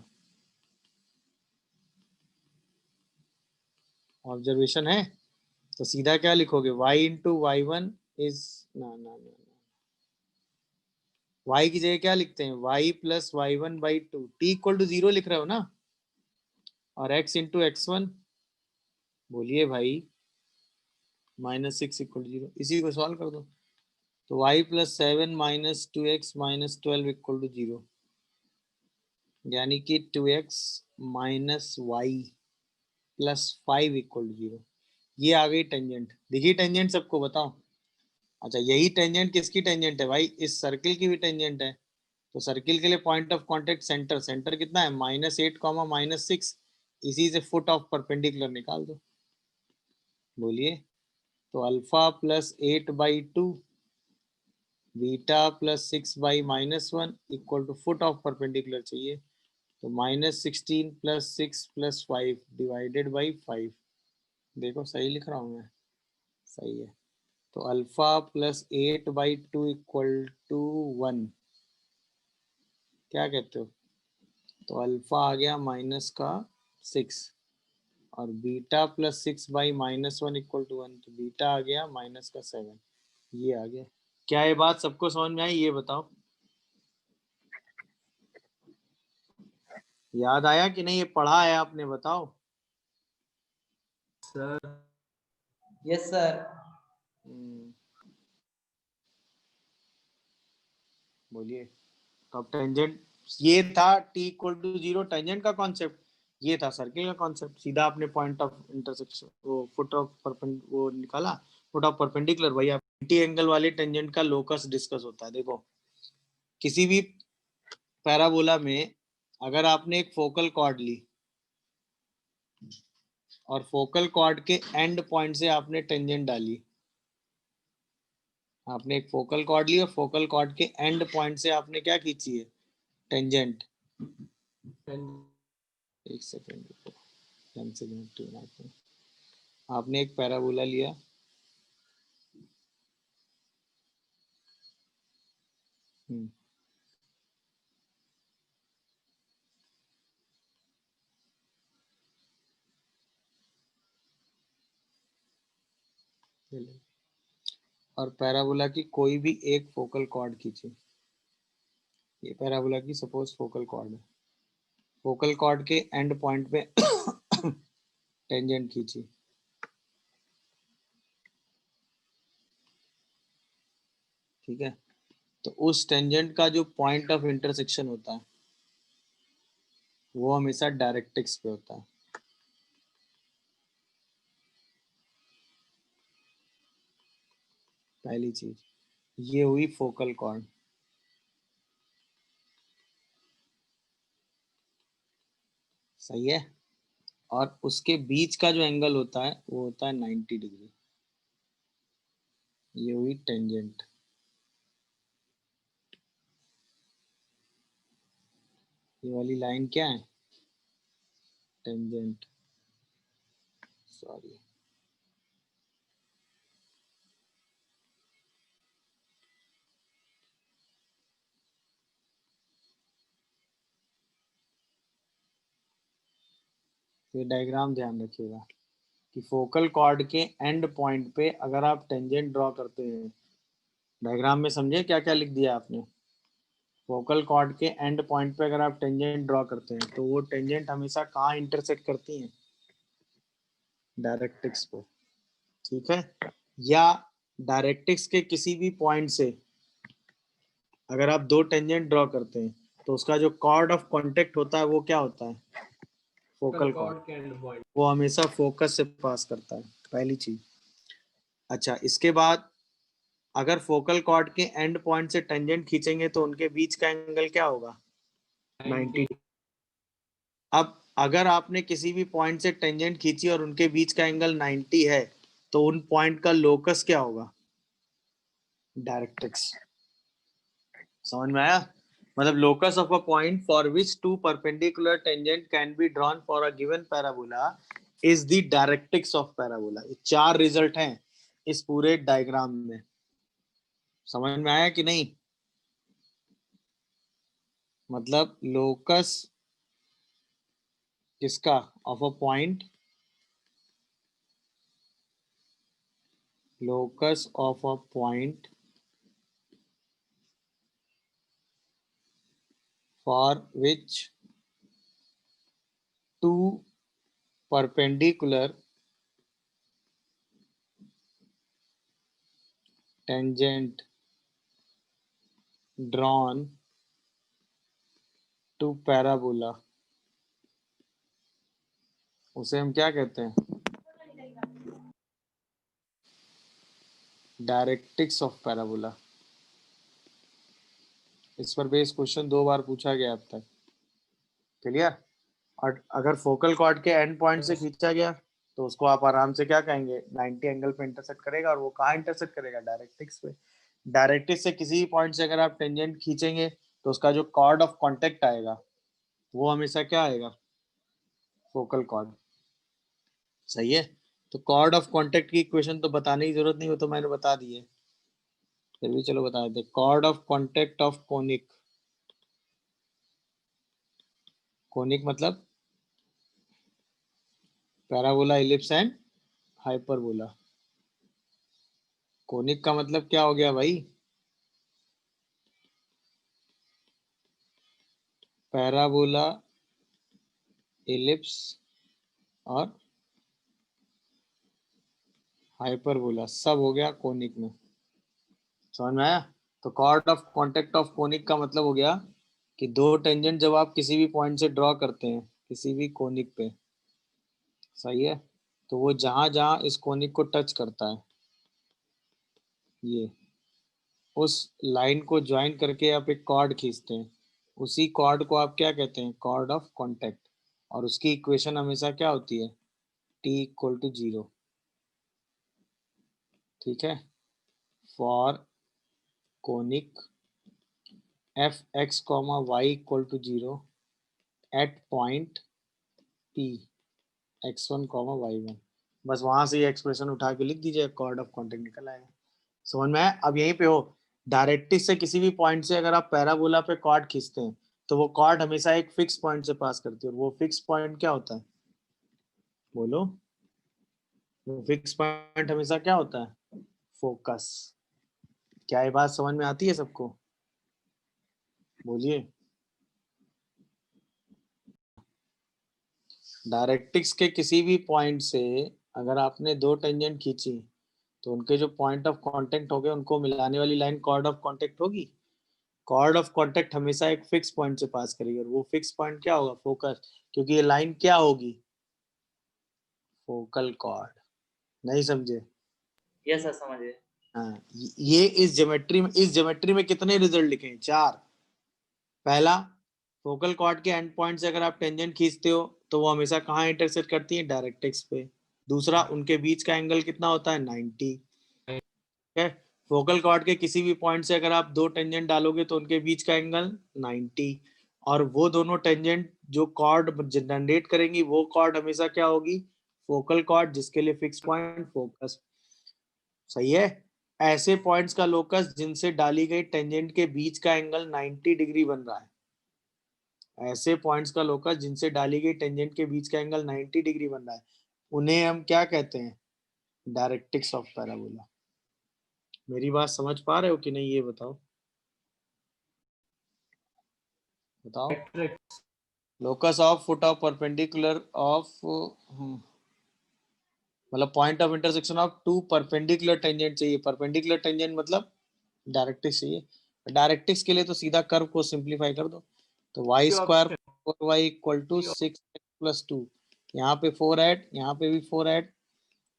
Speaker 1: ऑब्जर्वेशन है तो सीधा क्या लिखोगे? y into y one is ना y की जगह क्या लिखते हैं? y plus y1/2। t equal to 0 लिख रहे हो ना? और x इंटू x1, बोलिए भाई, -6 इक्वल टू 0। इसी को सॉल्व कर दो, तो y plus 7 minus 2x minus 12 equal to 0, यानी कि 2x minus y plus 5 equal to 0। ये आ गई टेंजेंट। दिखी टेंजेंट सबको? बताओ। अच्छा, यही टेंजेंट किसकी टेंजेंट है भाई? इस सर्किल की भी टेंजेंट है। तो सर्किल के लिए point of contact centre, centre कितना है? -8 -6। इसी से फुट ऑफ परपेंडिकुलर निकाल दो। बोलिए, तो alpha plus 8/2 beta plus 6/-1 equal to foot of perpendicular चाहिए, तो -16 प्लस 6 प्लस 5 डिवाइडेड बाई 5। देखो सही लिख रहा हूँ मैं? सही है। तो अल्फा प्लस 8/2 इक्वल टू 1। क्या कहते हो? तो अल्फा आ गया -6 और बीटा प्लस 6/-1 इक्वल टू 1, तो बीटा आ गया -7। ये आ गया। क्या ये बात सबको समझ में आई? ये बताओ, याद आया कि नहीं? ये पढ़ा है आपने? बताओ।
Speaker 2: Sir.
Speaker 4: Yes, sir.
Speaker 1: बोलिए। तो अब टेंजेंट ये था, t इक्वल टू 0 टेंजेंट का कॉन्सेप्ट, ये था सर्किल का कॉन्सेप्ट। सीधा आपने पॉइंट ऑफ इंटरसेक्शन वो फुट ऑफ वो निकाला, फुट ऑफ परपेंडिकुलर। भाई आप 90 एंगल वाले टेंजेंट का लोकस डिस्कस होता है। देखो, किसी भी पैराबोला में अगर आपने एक फोकल कॉर्ड ली और फोकल कॉर्ड के एंड पॉइंट से आपने टेंजेंट डाली, आपने एक फोकल कॉर्ड ली और फोकल कॉर्ड के एंड पॉइंट से आपने क्या खींची है? टेंजेंट।
Speaker 2: And
Speaker 1: एक सेकेंड, 10 सेकेंड। आपने एक पैराबोला लिया, और पैराबोला की कोई भी एक फोकल कॉर्ड खींची। ये पैराबोला की सपोज फोकल कॉर्ड है, फोकल कॉर्ड के एंड पॉइंट पे टेंजेंट खींची, ठीक है, तो उस टेंजेंट का जो पॉइंट ऑफ इंटरसेक्शन होता है वो हमेशा डायरेक्ट्रिक्स पे होता है। पहली चीज ये हुई फोकल कॉर्ड, सही है, और उसके बीच का जो एंगल होता है वो होता है 90 डिग्री। ये हुई टेंजेंट। ये वाली लाइन क्या है? टेंजेंट, सॉरी, ये डायग्राम ध्यान रखिएगा कि फोकल कॉर्ड के एंड पॉइंट पे अगर आप टेंजेंट ड्रॉ करते हैं, डायग्राम में समझे क्या क्या लिख दिया आपने, फोकल कॉर्ड के एंड पॉइंट पे अगर आप टेंजेंट ड्रॉ करते हैं तो वो टेंजेंट हमेशा कहाँ इंटरसेक्ट करती हैं? डायरेक्ट्रिक्स पे, ठीक है, या डायरेक्ट्रिक्स के किसी भी पॉइंट से अगर आप दो टेंजेंट ड्रॉ करते हैं तो उसका जो कॉर्ड ऑफ कांटेक्ट होता है वो क्या होता है? फोकल कॉर्ड,
Speaker 2: के एंड पॉइंट।
Speaker 1: वो हमेशा फोकस से पास करता है, पहली चीज। अच्छा, इसके बाद अगर फोकल कॉर्ड के एंड पॉइंट से टेंजेंट खींचेंगे तो उनके बीच का एंगल क्या होगा? 90। अब अगर आपने किसी भी पॉइंट से टेंजेंट खींची और उनके बीच का एंगल 90 है तो उन पॉइंट का लोकस क्या होगा? डायरेक्ट्रिक्स। समझ में आया? मतलब locus of a point for which two perpendicular tangent can be drawn for a given parabola is the directrix of parabola. ये चार रिजल्ट हैं इस पूरे डायग्राम में। समझ में आया कि नहीं? मतलब लोकस किसका? Of a point, locus of a point for which two perpendicular tangent drawn to parabola, उसे हम क्या कहते हैं? Directrix of parabola. इस पर बेस क्वेश्चन 2 बार पूछा गया अब तक, क्लियर? और अगर फोकल कॉर्ड के एंड पॉइंट से खींचा गया तो उसको आप आराम से क्या कहेंगे? 90 एंगल पे इंटरसेक्ट करेगा, और वो कहाँ इंटरसेक्ट करेगा? डायरेक्ट्रिक्स पे। डायरेक्ट्रिक्स से किसी भी पॉइंट से अगर आप टेंजेंट खींचेंगे तो उसका जो कॉर्ड ऑफ कांटेक्ट आएगा वो हमेशा क्या आएगा? Focal cord. सही है, तो कॉर्ड ऑफ कांटेक्ट की इक्वेशन तो बताने की जरूरत नहीं, वो तो मैंने बता दी है, फिर भी चलो बता देते। Chord of contact of conic, conic मतलब parabola, ellipse and hyperbola. Conic का मतलब क्या हो गया भाई? पैराबोला, इलिप्स और हाइपरबोला सब हो गया कोनिक में। समझ में आया? तो chord of contact of conic का मतलब हो गया कि दो टेंजेंट जब आप किसी भी पॉइंट से ड्रॉ करते हैं किसी भी कोनिक पे, सही है, तो वो जहां जहां इस कोनिक को टच करता है, ये उस लाइन को ज्वाइन करके आप एक कॉर्ड खींचते हैं, उसी कॉर्ड को आप क्या कहते हैं? Chord of contact. और उसकी इक्वेशन हमेशा क्या होती है? टी इक्वल टू 0, ठीक है, for conic f x comma Y equal to 0 at point p x1 comma y1। बस वहां से ये एक्सप्रेशन उठा के लिख दीजिए, कॉर्ड ऑफ कांटेक्ट निकल आएगा। समझ में आया? अब यहीं पे हो, डायरेक्ट्रिक्स से किसी भी पॉइंट से अगर आप पैराबोला पे कॉर्ड खींचते हैं तो वो कॉर्ड हमेशा एक फिक्स पॉइंट से पास करती है, और वो फिक्स पॉइंट क्या होता है? बोलो। वो फिक्स पॉइंट हमेशा क्या होता है? फोकस। क्या ये बात समझ में आती है सबको? बोलिए। डायरेक्ट्रिक्स के किसी भी पॉइंट से अगर आपने दो टेंजेंट खींची तो उनके जो पॉइंट ऑफ कांटेक्ट हो गए उनको मिलाने वाली लाइन कॉर्ड ऑफ कांटेक्ट होगी। कॉर्ड ऑफ कांटेक्ट हमेशा एक फिक्स पॉइंट से पास करेगी और वो फिक्स पॉइंट क्या होगा? फोकस। क्योंकि ये लाइन क्या होगी? Focal cord. नहीं समझे?
Speaker 4: यस सर, समझ गए।
Speaker 1: हाँ, ये इस ज्योमेट्री में कितने रिजल्ट लिखे हैं? 4। पहला, फोकल कॉर्ड के एंड पॉइंट से अगर आप टेंजेंट खींचते हो तो वो हमेशा कहाँ इंटरसेक्ट करती है? डायरेक्ट्रिक्स पे। दूसरा, उनके बीच का एंगल कितना होता है? 90। ठीक है। फोकल कॉर्ड के किसी भी पॉइंट से अगर आप दो टेंजेंट डालोगे तो उनके बीच का एंगल 90। और वो दोनों टेंजेंट जो कॉर्ड जनरेट करेंगी वो कॉर्ड हमेशा क्या होगी? फोकल कॉर्ड, जिसके लिए फिक्स पॉइंट फोकस। सही है। ऐसे पॉइंट्स का लोकस जिनसे डाली गई टेंजेंट के बीच का एंगल 90 डिग्री बन रहा है। ऐसे पॉइंट्स का लोकस जिनसे डाली गई टेंजेंट के बीच का एंगल 90 डिग्री बन रहा है, उन्हें हम क्या कहते हैं? Directrix of parabola. मेरी बात समझ पा रहे हो कि नहीं, ये बताओ। बताओ।
Speaker 2: Matrix.
Speaker 1: Locus of foot of perpendicular of मतलब point of intersection of two perpendicular tangent चाहिए। परपेंडिकुलर टेंजेंट मतलब डायरेक्ट्रिक्स चाहिए। डायरेक्ट्रिक्स के लिए तो सीधा कर्व को सिंप्लीफाई कर दो, तो y
Speaker 2: Three
Speaker 1: square
Speaker 2: option.
Speaker 1: 4y equal to 6x+2। यहाँ पे 4 ऐड, यहाँ पे भी 4 ऐड,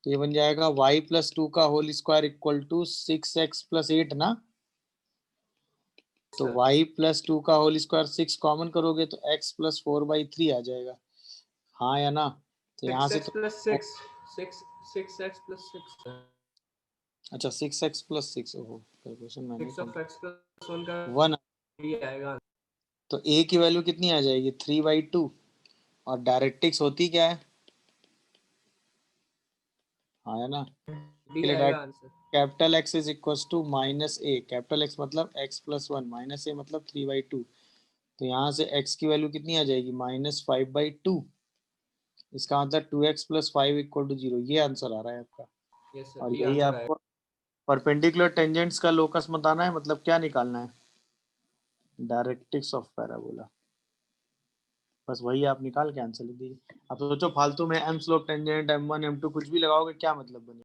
Speaker 1: तो ये बन जाएगा y+2 का whole square equal to 6x+8 ना। तो
Speaker 2: Sir.
Speaker 1: y+2 का होल स्क्वायर 6 कॉमन करोगे तो x+4/3 आ जाएगा। हाँ या ना? तो यहाँ से
Speaker 2: 6x
Speaker 1: तो
Speaker 2: plus 6. 6x plus 6. Sir.
Speaker 1: अच्छा 6x+6, ओहो कैलकुलेशन मैंने
Speaker 2: 6 of x plus 1 का
Speaker 1: 1।
Speaker 2: ये आएगा.
Speaker 1: तो a की वैल्यू कितनी आ जाएगी? 3/2। और डायरेक्ट्रिक्स होती क्या है? हाँ या ना?
Speaker 2: D
Speaker 1: के लिए
Speaker 2: आएगा answer.
Speaker 1: Capital X is equal to -a। Capital X मतलब x+1, -a मतलब 3/2। तो यहाँ से x की वैल्यू कितनी आ जाएगी? -5/2। इसका मतलब 2x+5 इक्वल टू 0। ये आंसर आ रहा है आपका।
Speaker 2: Yes sir.
Speaker 1: और
Speaker 2: D
Speaker 1: यही
Speaker 2: आंसर आएगा.
Speaker 1: आपको परपेंडिकुलर टेंजेंट्स का लोकस बताना है, मतलब क्या निकालना है? Directrix of parabola. बस वही आप निकाल के आंसर लिख दीजिए। आप सोचो फालतू में m slope tangent m1 m2 कुछ भी लगाओगे, क्या मतलब बनेगा?